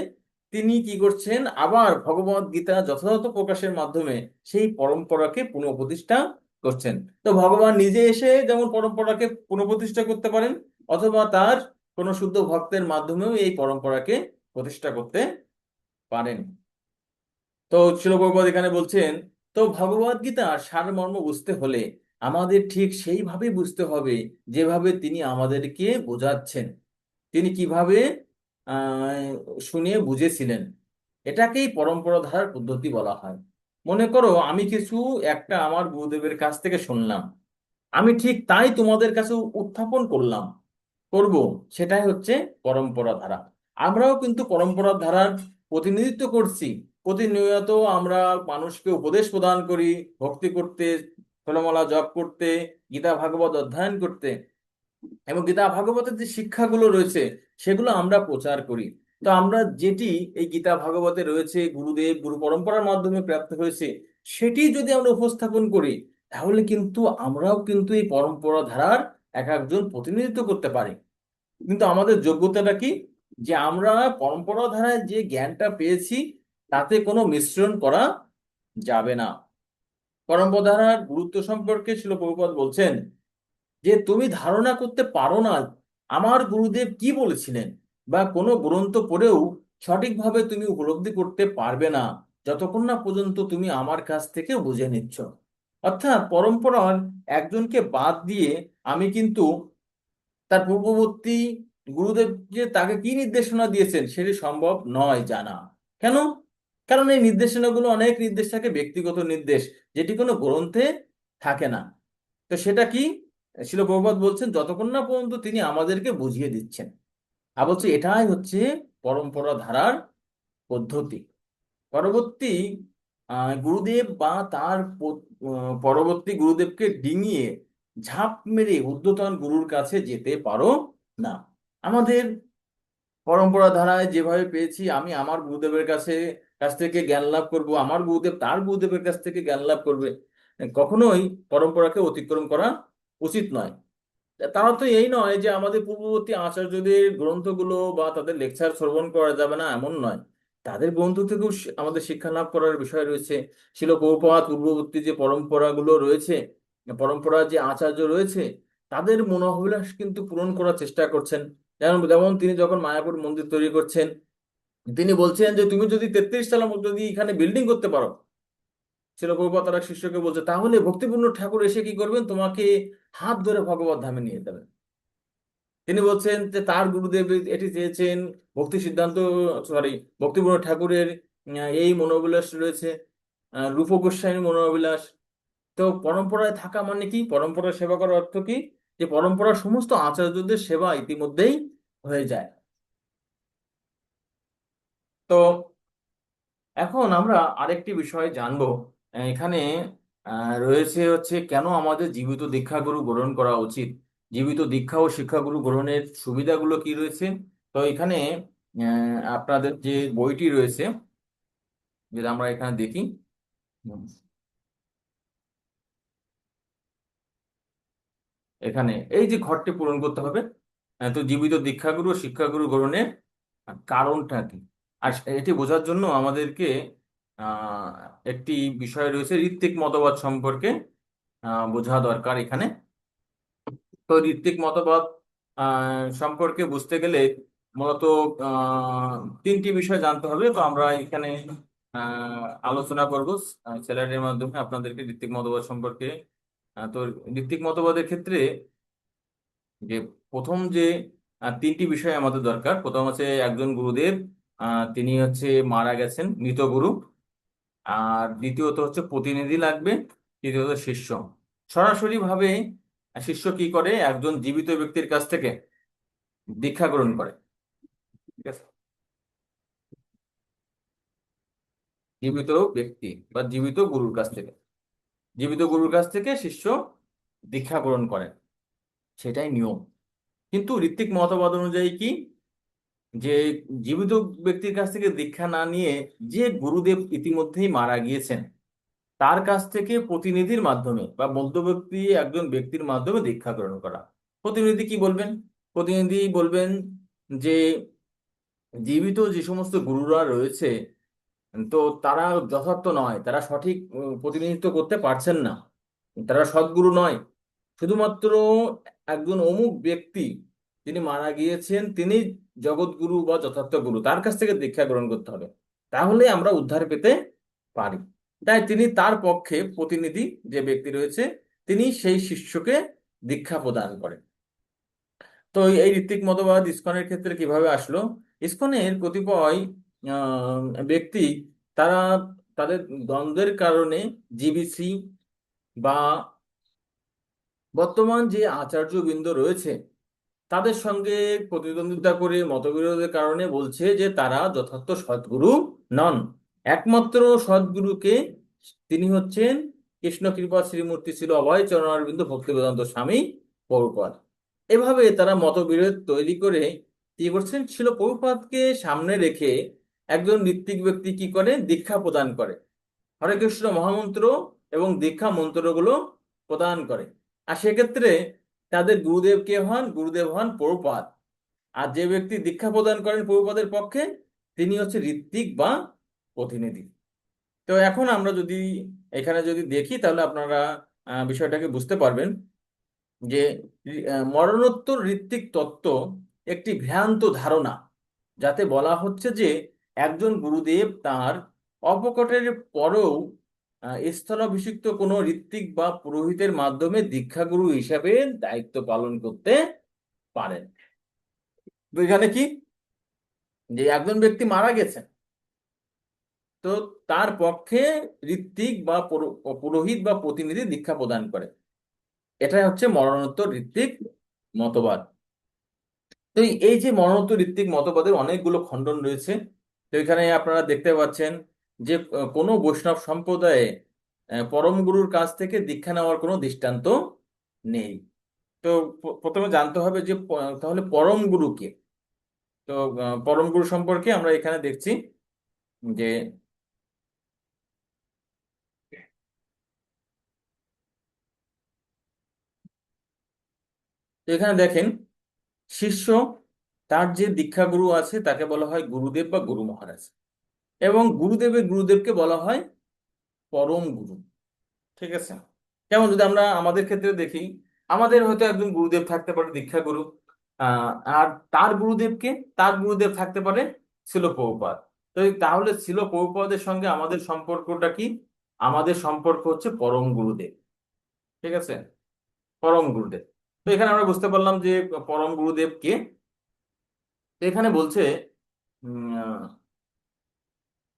তিনি কি করছেন, আবার ভগবদ গীতা যথাযথ প্রকাশের মাধ্যমে সেই পরম্পরাকে পুনঃপ্রতিষ্ঠা করছেন। তো ভগবান নিজে এসে যেমন পরম্পরাকে পুনঃপ্রতিষ্ঠা করতে পারেন, অথবা তার কোনো শুদ্ধ ভক্তের মাধ্যমেও এই পরম্পরাকে প্রতিষ্ঠা করতে পারেন। তো শিল প্রভুপাদ এখানে বলছেন, তো ভগবদ গীতার সারমর্ম বুঝতে হলে আমাদের ঠিক সেইভাবে বুঝতে হবে যেভাবে তিনি আমাদেরকে বোঝাচ্ছেন, তিনি কিভাবে আহ শুনিয়ে বুঝেছিলেন। এটাকেই পরম্পরা ধারার পদ্ধতি বলা হয়। মনে করো আমি কিছু একটা আমার গুরুদেবের কাছ থেকে শুনলাম, আমি ঠিক তাই তোমাদের কাছে উত্থাপন করব, সেটাই হচ্ছে পরম্পরা ধারা। আমরাও কিন্তু পরম্পরা ধারার প্রতিনিধিত্ব করছি। প্রতিনিয়ত আমরা মানুষকে উপদেশ প্রদান করি, ভক্তি করতে, ষোলমালা জপ করতে, গীতা ভাগবত অধ্যয়ন করতে, এবং গীতা ভাগবতের যে শিক্ষাগুলো রয়েছে সেগুলো আমরা প্রচার করি। তো আমরা যেটি এই গীতা ভাগবতে রয়েছে, গুরুদেব গুরু পরম্পরার মাধ্যমে প্রাপ্ত হয়েছে, সেটি যদি আমরা উপস্থাপন করি, তাহলে কিন্তু আমরাও কিন্তু এই পরম্পরা ধারার এক একজন প্রতিনিধিত্ব করতে পারি। কিন্তু আমাদের যোগ্যতাটা কি, যে আমরা পরম্পরা ধারায় যে জ্ঞানটা পেয়েছি তাতে কোনো মিশ্রণ করা যাবে না। পরম্পরা ধারার গুরুত্ব সম্পর্কে শ্রীল প্রভুপাদ বলছেন যে তুমি ধারণা করতে পারো না আমার গুরুদেব কি বলেছিলেন, বা কোনো গ্রন্থ পড়েও সঠিকভাবে তুমি উপলব্ধি করতে পারবে না যতক্ষণ না পর্যন্ত তুমি আমার কাছ থেকে বুঝে নিচ্ছ। অর্থাৎ পরম্পরার একজনকে বাদ দিয়ে আমি কিন্তু তার পূর্ববর্তী গুরুদেব যে তাকে কি নির্দেশনা দিয়েছেন সেটি সম্ভব নয় জানা। কেন? কারণ এই নির্দেশনাগুলো অনেক নির্দেশ থাকে, ব্যক্তিগত নির্দেশ, যেটি কোনো গ্রন্থে থাকে না। তো সেটা কি? শিল প্রভুপাদ বলছেন যতক্ষণ না পর্যন্ত তিনি আমাদেরকে বুঝিয়ে দিচ্ছেন। আর বলছে এটাই হচ্ছে পরম্পরা ধারার পদ্ধতি। পরবর্তী গুরুদেব বা তার পরবর্তী গুরুদেবকে ডিঙিয়ে ঝাঁপ মেরে ঊর্ধ্বতন গুরুর কাছে যেতে পারো না। আমাদের পরম্পরা ধারায় যেভাবে পেয়েছি, আমি আমার গুরুদেবের কাছ থেকে জ্ঞান লাভ করব, আমার গুরুদেব তার গুরুদেবের কাছ থেকে জ্ঞান লাভ করবে, কখনোই পরম্পরাকে অতিক্রম করা উচিত নয়। তারা তো এই নয় যে আমাদের পূর্ববর্তী আচার্যদের গ্রন্থগুলো বা তাদের লেকচার শ্রবণ করা যাবে না, এমন নয়। তাদের গ্রন্থ থেকেও আমাদের শিক্ষা লাভ করার বিষয় রয়েছে। শিল প্রভুপাদ পূর্ববর্তী যে পরম্পরাগুলো রয়েছে, পরম্পরার যে আচার্য রয়েছে, তাদের মনোভিলাষ কিন্তু পূরণ করার চেষ্টা করছেন। যেমন যেমন তিনি যখন মায়াপুর মন্দির তৈরি করছেন, তিনি বলছেন যে তুমি যদি 33 তলার মধ্যে যদি এখানে বিল্ডিং করতে পারো, শিল প্রভুপাদ তার এক শিষ্যকে বলছে, তাহলে ভক্তিপূর্ণ ঠাকুর এসে কি করবেন, তোমাকে হাত ধরে ভগবত ধামে নিয়ে যাবেন। তিনি বলছেন যে তার গুরুদেব এটি চেয়েছেন, ভক্তি সিদ্ধান্ত, সরি, ভক্তিপূর্ণ ঠাকুরের এই মনোবিলাস রয়েছে, রূপ গোস্বামীর মনোবিলাস। তো পরম্পরায় থাকা মানে কি, পরম্পরা সেবা করার অর্থ কি, যে পরম্পরার সমস্ত আচার্যদের সেবা ইতিমধ্যেই হয়ে যায়। তো এখন আমরা আরেকটি বিষয় জানবো। এখানে রয়েছে হচ্ছে কেন আমাদের জীবিত দীক্ষাগুরু গ্রহণ করা উচিত, জীবিত দীক্ষা ও শিক্ষাগুরু গ্রহণের সুবিধাগুলো কি রয়েছে। তো এখানে আপনাদের যে বইটি রয়েছে, যেটা আমরা এখানে দেখি, হুম, এখানে এই যে ঘরটি পূরণ করতে হবে। তো জীবিত দীক্ষাগুরু ও শিক্ষাগুরু গ্রহণের কারণটা কি, আর এটি বোঝার জন্য আমাদেরকে আহ একটি বিষয় রয়েছে, ঋত্বিক মতবাদ সম্পর্কে বোঝা দরকার এখানে। তো ঋত্বিক মতবাদ সম্পর্কে বুঝতে গেলে মূলত আহ, তিনটি বিষয় জানতে হবে। তো আমরা এখানে আলোচনা করব স্যালারির মাধ্যমে আপনাদেরকে ঋত্বিক মতবাদ সম্পর্কে। তো ঋত্বিক মতবাদের ক্ষেত্রে যে প্রথম যে তিনটি বিষয় আমাদের দরকার, প্রথম হচ্ছে একজন গুরুদেব, তিনি হচ্ছে মারা গেছেন, মৃত গুরু। আর দ্বিতীয়ত হচ্ছে প্রতিনিধি লাগবে। তৃতীয়ত শিষ্য। সরাসরি ভাবে শিষ্য কি করে, একজন জীবিত ব্যক্তির কাছ থেকে দীক্ষা গ্রহণ করে। ঠিক আছে, জীবিত ব্যক্তি বা জীবিত গুরুর কাছ থেকে, জীবিত গুরুর কাছ থেকে শিষ্য দীক্ষা গ্রহণ করে, সেটাই নিয়ম। কিন্তু ঋত্বিক মতবাদ অনুযায়ী কি, যে জীবিত ব্যক্তির কাছ থেকে দীক্ষা না নিয়ে যে গুরুদেব ইতিমধ্যেই মারা গিয়েছেন তার কাছ থেকে প্রতিনিধির মাধ্যমে বা মধ্যবর্তী একজন ব্যক্তির মাধ্যমে দীক্ষা গ্রহণ করা। প্রতিনিধি কি বলবেন? প্রতিনিধি বলবেন যে জীবিত যে সমস্ত গুরুরা রয়েছে, তো তারা যথার্থ নয়, তারা সঠিক প্রতিনিধিত্ব করতে পারছেন না, তারা সদ্গুরু নয়। শুধুমাত্র একজন অমুক ব্যক্তি যিনি মারা গিয়েছেন তিনি জগৎগুরু বা যথার্থ গুরু, তার কাছ থেকে দীক্ষা গ্রহণ করতে হবে, তাহলে আমরা উদ্ধার পেতে পারি। তাই তিনি তার পক্ষে প্রতিনিধি যে ব্যক্তি রয়েছে, তিনি সেই শিষ্যকে দীক্ষা প্রদান করেন। তো এই ঋত্বিক মতবাদ ইসকনের ক্ষেত্রে কিভাবে আসলো? ইসকনের কতিপয় ব্যক্তি, তারা তাদের দ্বন্দ্বের কারণে জিবিসি বা বর্তমান যে আচার্যবৃন্দ রয়েছে তাদের সঙ্গে প্রতিদ্বন্দ্বিতা করে মতবিরোধের কারণে বলছে যে তারা যথার্থ সদ্গুরু নন। একমাত্র সদ্গুরুকে তিনি হচ্ছেন কৃষ্ণ কৃপা শ্রীমূর্তি ছিল অভয় চরণারবিন্দ ভক্তিবেদান্ত স্বামী প্রভুপাদ। এভাবে তারা মতবিরোধ তৈরি করে কি করছেন, ছিল প্রভুপাদকে সামনে রেখে একজন ঋত্বিক ব্যক্তি কি করে, দীক্ষা প্রদান করে, হরে কৃষ্ণ মহামন্ত্র এবং দীক্ষা মন্ত্রগুলো প্রদান করে। আর সেক্ষেত্রে তাদের গুরুদেব কে হন? গুরুদেব হন প্রভুপাদ। আর যে ব্যক্তি দীক্ষা প্রদান করেন প্রভুপাদের পক্ষে, তিনি হচ্ছে ঋত্বিক বা প্রতিনিধি। তো এখন আমরা যদি এখানে যদি দেখি তাহলে আপনারা বিষয়টাকে বুঝতে পারবেন যে মরণোত্তর ঋত্বিক তত্ত্ব একটি ভ্রান্ত ধারণা, যাতে বলা হচ্ছে যে একজন গুরুদেব তার অবকটের পরেও স্থলাভিষিক্ত কোনো ঋত্বিক বা পুরোহিতের মাধ্যমে দীক্ষাগুরু হিসাবে দায়িত্ব পালন করতে পারেন। তো এখানে কি, যে একজন ব্যক্তি মারা গেছেন, তো তার পক্ষে ঋত্বিক বা পুরোহিত বা প্রতিনিধি দীক্ষা প্রদান করে, এটাই হচ্ছে মরণোত্তর ঋত্বিক মতবাদ। তো এই যে মরণোত্তর ঋত্বিক মতবাদের অনেকগুলো খণ্ডন রয়েছে। তো এখানে আপনারা দেখতে পাচ্ছেন যে কোনো বৈষ্ণব সম্প্রদায়ে পরম গুরুর কাছ থেকে দীক্ষা নেওয়ার কোনো দৃষ্টান্ত নেই। তো প্রথমে জানতে হবে যে তাহলে পরম গুরু কে। তো পরম গুরু সম্পর্কে আমরা এখানে দেখছি যে, তো এখানে দেখেন, শিষ্য তার যে দীক্ষাগুরু আছে তাকে বলা হয় গুরুদেব বা গুরু মহারাজ, এবং গুরুদেবের গুরুদেবকে বলা হয় পরম গুরু। ঠিক আছে। যেমন যদি আমরা আমাদের ক্ষেত্রে দেখি, আমাদের হয়তো একজন গুরুদেব থাকতে পারে দীক্ষা গুরু, আর তার গুরুদেবকে, তার গুরুদেব থাকতে পারে ছিল প্রভুপাদ। তো তাহলে ছিল প্রভুপাদের সঙ্গে আমাদের সম্পর্কটা কি? আমাদের সম্পর্ক হচ্ছে পরম গুরুদেব। ঠিক আছে, পরম গুরুদেব। তো এখানে আমরা বুঝতে পারলাম যে পরম গুরুদেব কে। তো এখানে বলছে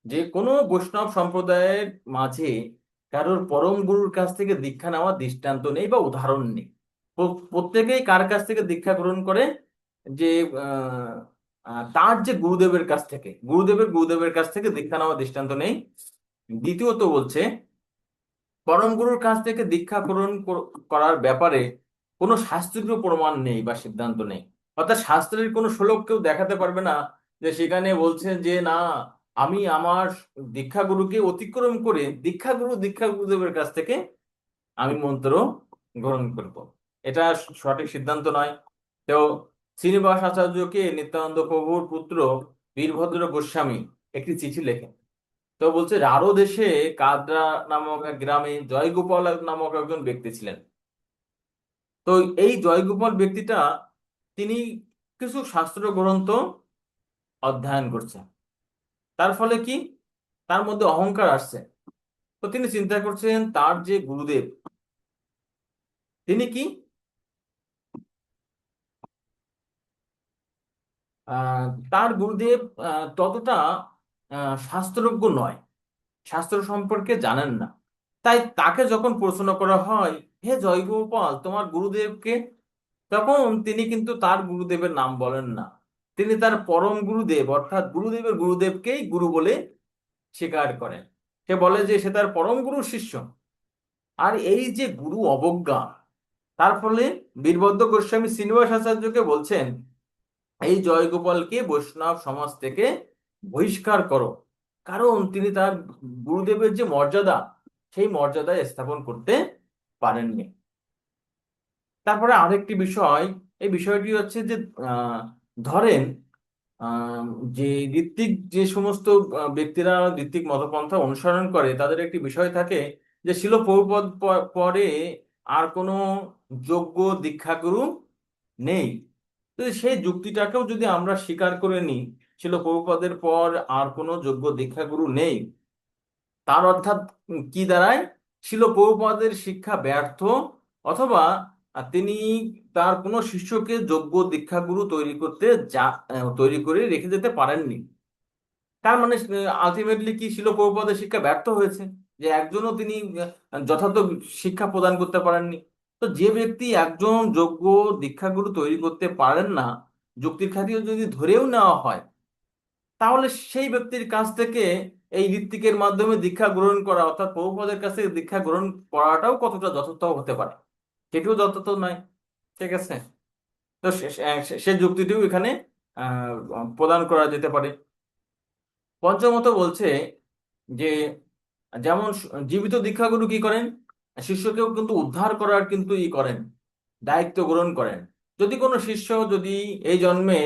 যে কোনো বৈষ্ণব সম্প্রদায়ের মাঝে কারোর পরম গুরুর কাছ থেকে দীক্ষা নেওয়ার দৃষ্টান্ত নেই বা উদাহরণ নেই। প্রত্যেকেই কার কাছ থেকে দীক্ষা গ্রহণ করে? যে আহ, তার যে গুরুদেবের কাছ থেকে, গুরুদেবের কাছ থেকে দীক্ষা নেওয়ার দৃষ্টান্ত নেই। দ্বিতীয়ত বলছে, পরম গুরুর কাছ থেকে দীক্ষা গ্রহণ করার ব্যাপারে কোনো শাস্ত্রীয় প্রমাণ নেই বা সিদ্ধান্ত নেই। অর্থাৎ শাস্ত্রের কোনো শ্লোক কেউ দেখাতে পারবে না যে সেখানে বলছেন যে না, আমি আমার দীক্ষাগুরুকে অতিক্রম করে দীক্ষা গুরুদেবের কাছ থেকে আমি মন্ত্র গ্রহণ করব। এটা সঠিক সিদ্ধান্ত নয়। তো শ্রীনিবাস আচার্যকে নিত্যানন্দ প্রভুর পুত্র বীরভদ্র গোস্বামী একটি চিঠি লেখেন। তো বলছে রারো দেশে কাদরা নামক এক গ্রামে জয়গোপাল নামক একজন ব্যক্তি ছিলেন। তো এই জয়গোপাল ব্যক্তিটা, তিনি কিছু শাস্ত্র গ্রন্থ অধ্যয়ন করছেন। তার ফলে কি, তার মধ্যে অহংকার আসছে। তো তিনি চিন্তা করছেন তার যে গুরুদেব, তিনি কি আহ তার গুরুদেব ততটা শাস্ত্রজ্ঞ নয়, শাস্ত্র সম্পর্কে জানেন না। তাই তাকে যখন প্রশ্ন করা হয়, হে জয়গোপাল, তোমার গুরুদেবকে, তখন তিনি কিন্তু তার গুরুদেবের নাম বলেন না। তিনি তার পরম গুরুদেব অর্থাৎ গুরুদেবের গুরুদেবকেই গুরু বলে স্বীকার করেন। সে বলে যে সে তার পরম গুরুর শিষ্য। আর এই যে গুরু অবজ্ঞা, তার ফলে বীরভদ্র গোস্বামী শ্রীনিবাস আচার্যকে বলছেন, এই জয়গোপালকে বৈষ্ণব সমাজ থেকে বহিষ্কার করো, কারণ তিনি তার গুরুদেবের যে মর্যাদা, সেই মর্যাদা স্থাপন করতে পারেননি। তারপরে আরেকটি বিষয়, এই বিষয়টি হচ্ছে যে আহ, ধরেন আহ, যে ঋত্বিক যে সমস্ত ব্যক্তিরা ঋত্বিক মতপন্থা অনুসরণ করে, তাদের একটি বিষয় থাকে যে শিল প্রভুপদ পরে আর কোনো যোগ্য দীক্ষাগুরু নেই। তো সেই যুক্তিটাকেও যদি আমরা স্বীকার করে নিই, শিল প্রভুপদের পর আর কোনো যোগ্য দীক্ষাগুরু নেই, তার অর্থাৎ কি দাঁড়ায়? শিল প্রভুপাদের শিক্ষা ব্যর্থ, অথবা তিনি তার কোনো শিষ্যকে যোগ্য দীক্ষাগুরু তৈরি করতে যা তৈরি করে রেখে যেতে পারেননি। তার মানে আলটিমেটলি কি, শিল প্রভুপাদের শিক্ষা ব্যর্থ হয়েছে, যে একজনও তিনি যথার্থ শিক্ষা প্রদান করতে পারেননি। তো যে ব্যক্তি একজন যোগ্য দীক্ষাগুরু তৈরি করতে পারেন না, যুক্তির খাতিরে যদি ধরেও নেওয়া হয়, তাহলে সেই ব্যক্তির কাছ থেকে এই ঋত্বিকের মাধ্যমে দীক্ষা গ্রহণ করা, অর্থাৎ প্রভুপাদের কাছ থেকে দীক্ষা গ্রহণ করাটাও কতটা যথার্থ হতে পারে? সেটিও যথার্থ নয়। ঠিক আছে। তো সে যুক্তিটিও এখানে প্রদান করা যেতে পারে। পঞ্চমত বলছে যে, যেমন জীবিত দীক্ষাগুরু কি করেন, শিষ্যকেও কিন্তু উদ্ধার করার কিন্তু করেন, দায়িত্ব গ্রহণ করেন। যদি কোনো শিষ্য যদি এই জন্মে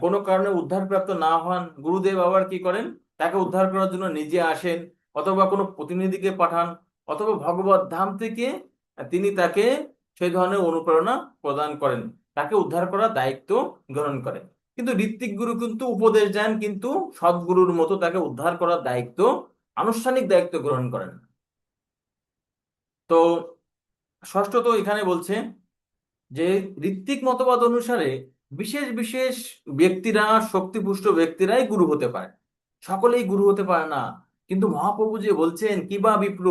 কোনো কারণে উদ্ধারপ্রাপ্ত না হন, গুরুদেব আবার কি করেন, তাকে উদ্ধার করার জন্য নিজে আসেন, অথবা কোনো প্রতিনিধিকে পাঠান, অথবা ভগবত ধাম থেকে তিনি তাকে সেই ধরনের অনুপ্রেরণা প্রদান করেন, তাকে উদ্ধার করার দায়িত্ব গ্রহণ করেন। কিন্তু ঋত্বিক গুরু কিন্তু উপদেশ দেন, কিন্তু সদ্গুরুর মতো তাকে উদ্ধার করার দায়িত্ব, আনুষ্ঠানিক দায়িত্ব গ্রহণ করেন না। তো ষষ্ঠত এখানে বলছে যে ঋত্বিক মতবাদ অনুসারে বিশেষ বিশেষ ব্যক্তিরা, শক্তিপুষ্ট ব্যক্তিরাই গুরু হতে পারে, সকলেই গুরু হতে পারে না। কিন্তু মহাপ্রভু যে বলছেন কিবা বিপ্র,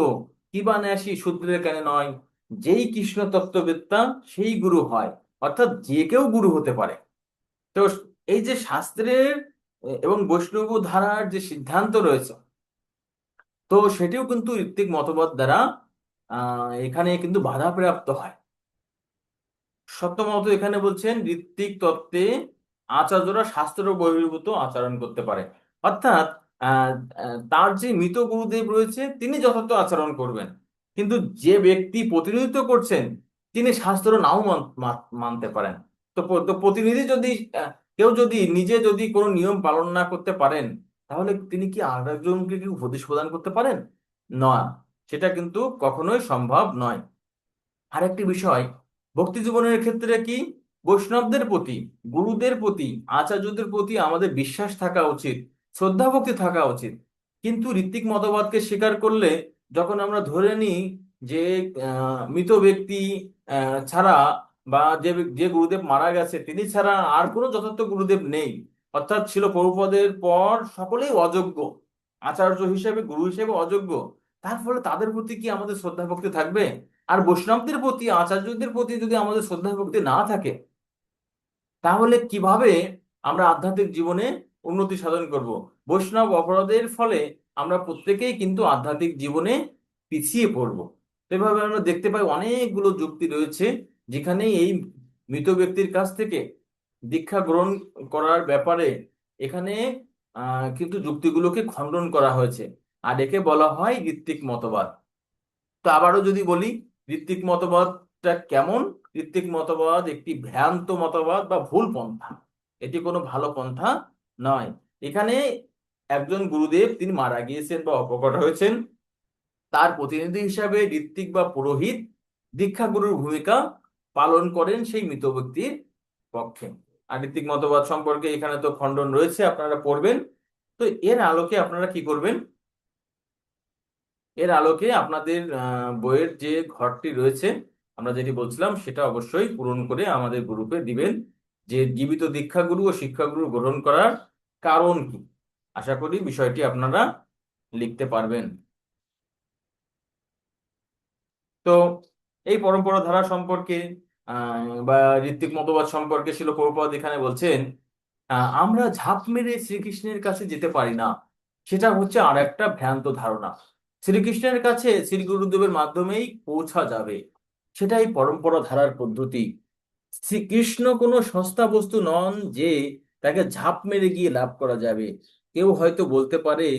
কিবা ন্যাসী শূদ্রের কেন নয়, যেই কৃষ্ণ তত্ত্ববেত্তা সেই গুরু হয়, অর্থাৎ যে কেউ গুরু হতে পারে। তো এই যে শাস্ত্রের এবং বৈষ্ণব ধারার যে সিদ্ধান্ত রয়েছে, তো সেটিও কিন্তু ঋত্বিক মতবাদ দ্বারা এখানে কিন্তু বাধাপ্রাপ্ত হয়। সত্যমত এখানে বলছেন ঋত্বিক তত্ত্বে আচার্যরা শাস্ত্র বহির্ভূত আচরণ করতে পারে, অর্থাৎ আহ, তার যে মৃত গুরুদেব রয়েছে তিনি যথার্থ আচরণ করবেন, কিন্তু যে ব্যক্তি প্রতিনিধিত্ব করছেন তিনি শাস্ত্র নাও মানতে পারেন। তো প্রতিনিধি যদি কেউ যদি নিজে যদি কোনো নিয়ম পালন না করতে পারেন, তাহলে তিনি কি আর একজনকে কি উপদেশ প্রদান করতে পারেন? না, সেটা কিন্তু কখনোই সম্ভব নয়। আরেকটি বিষয়, ভক্তি জীবনের ক্ষেত্রে কি বৈষ্ণবদের প্রতি, গুরুদের প্রতি, আচার্যদের প্রতি আমাদের বিশ্বাস থাকা উচিত, শ্রদ্ধা ভক্তি থাকা উচিত। কিন্তু ঋত্বিক মতবাদকে স্বীকার করলে, যখন আমরা ধরে নিই যে মৃত ব্যক্তি ছাড়া বা যে গুরুদেব মারা গেছে তিনি ছাড়া আর কোনো যথার্থ গুরুদেব নেই, অর্থাৎ ছিল প্রভুপদের পর সকলেই অযোগ্য, আচার্য হিসেবে গুরু হিসেবে অযোগ্য, তার ফলে তাদের প্রতি কি আমাদের শ্রদ্ধা ভক্তি থাকবে? আর বৈষ্ণবদের প্রতি, আচার্যদের প্রতি যদি আমাদের শ্রদ্ধা ভক্তি না থাকে, তাহলে কিভাবে আমরা আধ্যাত্মিক জীবনে উন্নতি সাধন করব? বৈষ্ণব অপরাধের ফলে আমরা প্রত্যেকেই কিন্তু আধ্যাত্মিক জীবনে পিছিয়ে পড়ব। এভাবে আমরা দেখতে পাই অনেকগুলো যুক্তি রয়েছে যেখানে এই মৃত ব্যক্তির কাছ থেকে দীক্ষা গ্রহণ করার ব্যাপারে এখানে কিন্তু যুক্তিগুলোকে খণ্ডন করা হয়েছে, আর একে বলা হয় ঋত্বিক মতবাদ। তো আবারও যদি বলি, ঋত্বিক মতবাদটা কেমন? ঋত্বিক মতবাদ একটি ভ্রান্ত মতবাদ বা ভুল পন্থা, এটি কোনো ভালো পন্থা নয়। এখানে একজন গুরুদেব তিনি মারা গিয়েছেন বা অপকট হয়েছেন, তার প্রতিনিধি হিসাবে ঋত্বিক বা পুরোহিত দীক্ষাগুরুর ভূমিকা পালন করেন সেই মৃত ব্যক্তির পক্ষে। আর ঋত্বিক মতবাদ সম্পর্কে এখানে তো খণ্ডন রয়েছে, আপনারা পড়বেন। তো এর আলোকে আপনারা কি করবেন? এর আলোকে আপনাদের বইয়ের যে ঘরটি রয়েছে, আমরা যেটি বলছিলাম সেটা অবশ্যই পূরণ করে আমাদের গ্রুপে দিবেন, যে জীবিত দীক্ষাগুরু ও শিক্ষাগুরু গ্রহণ করার কারণ কি। আশা করি বিষয়টি আপনারা লিখতে পারবেন। তো এই পরম্পরা ধারা সম্পর্কে বা ঋত্বিক মতবাদ সম্পর্কে শিল প্রভুপাদ এখানে বলছেন, আমরা ঝাঁপ মেরে শ্রীকৃষ্ণের কাছে যেতে পারি না, সেটা হচ্ছে আর একটা ভ্রান্ত ধারণা। শ্রীকৃষ্ণের কাছে শ্রী গুরুদেবের মাধ্যমেই পৌঁছা যাবে, সেটাই পরম্পরা ধারার পদ্ধতি। শ্রীকৃষ্ণ কোনো সস্তা বস্তু নন যে তাকে ঝাঁপ মেরে গিয়ে লাভ করা যাবে। কেউ হয়তো বলতে পারে,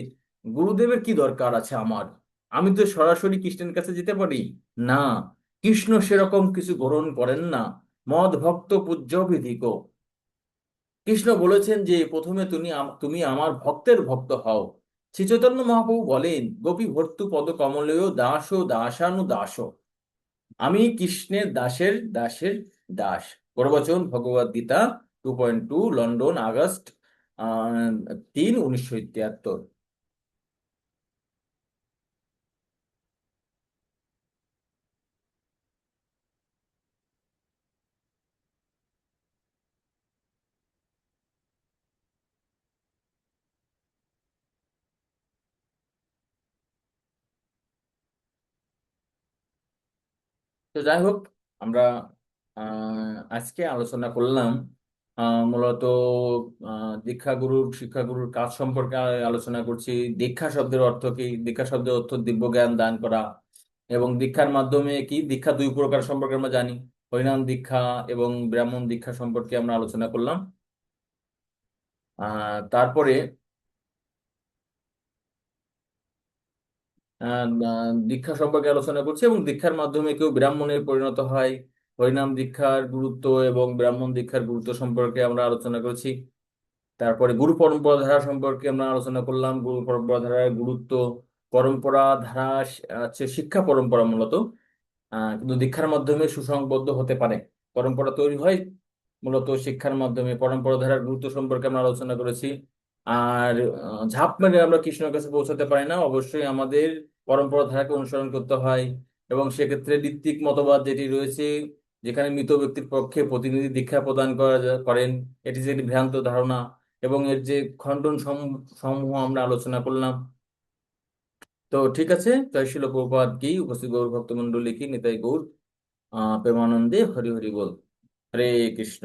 গুরুদেবের কি দরকার আছে আমার, আমি তো সরাসরি কৃষ্ণের কাছে যেতে পারি। না, কৃষ্ণ সেরকম কিছু গ্রহণ করেন না। মদ ভক্ত পূজ্য বিধিক, কৃষ্ণ বলেছেন যে প্রথমে তুমি আমার ভক্তের ভক্ত হও। শ্রী চৈতন্য মহাপ্রভু বলেন, গোপী ভর্তু পদ কমলেয় দাস ও দাসানু দাস, আমি কৃষ্ণের দাসের দাসের দাস। প্রবচন ভগবদ গীতা 2.2, লন্ডন, আগস্ট 3, 1973। তো যাই হোক, আমরা আজকে আলোচনা করলাম মূলত দীক্ষাগুরুর শিক্ষাগুরুর কাজ সম্পর্কে আলোচনা করছি। দীক্ষা শব্দের অর্থ কি, দীক্ষা শব্দের অর্থ দিব্য জ্ঞান দান করা, এবং দীক্ষার মাধ্যমে কি, দীক্ষা দুই প্রকার সম্পর্কে আমরা জানি, হরিনাম দীক্ষা এবং ব্রাহ্মণ দীক্ষা সম্পর্কে আমরা আলোচনা করলাম। তারপরে দীক্ষা সম্পর্কে আলোচনা করছি, এবং দীক্ষার মাধ্যমে কেউ ব্রাহ্মণে পরিণত হয়। হরিনাম দীক্ষার গুরুত্ব এবং ব্রাহ্মণ দীক্ষার গুরুত্ব সম্পর্কে আমরা আলোচনা করেছি। তারপরে গুরু পরম্পরা ধারা সম্পর্কে আমরা আলোচনা করলাম, গুরু পরম্পরা ধারার গুরুত্ব। পরম্পরা ধারা হচ্ছে শিক্ষা পরম্পরা মূলত, কিন্তু দীক্ষার মাধ্যমে সুসংবদ্ধ হতে পারে। পরম্পরা তৈরি হয় মূলত শিক্ষার মাধ্যমে। পরম্পরা ধারার গুরুত্ব সম্পর্কে আমরা আলোচনা করেছি। আর ঝাঁপ মেরে আমরা কৃষ্ণের কাছে পৌঁছাতে পারি না, অবশ্যই আমাদের পরম্পরা ধারাকে অনুসরণ করতে হয়। এবং সেক্ষেত্রে ঋত্বিক মতবাদ যেটি রয়েছে, যেখানে মৃত ব্যক্তির পক্ষে প্রতিনিধি দীক্ষা প্রদান করেন, এটি যে একটি ভ্রান্ত ধারণা, এবং এর যে খণ্ডন সমূহ আমরা আলোচনা করলাম। তো ঠিক আছে, জয় শিল প্রভুপাদ কি, উপস্থিত গৌর ভক্তমন্ডলী কি, নিতাই গৌর প্রেমানন্দে হরি হরি বল। হরে কৃষ্ণ।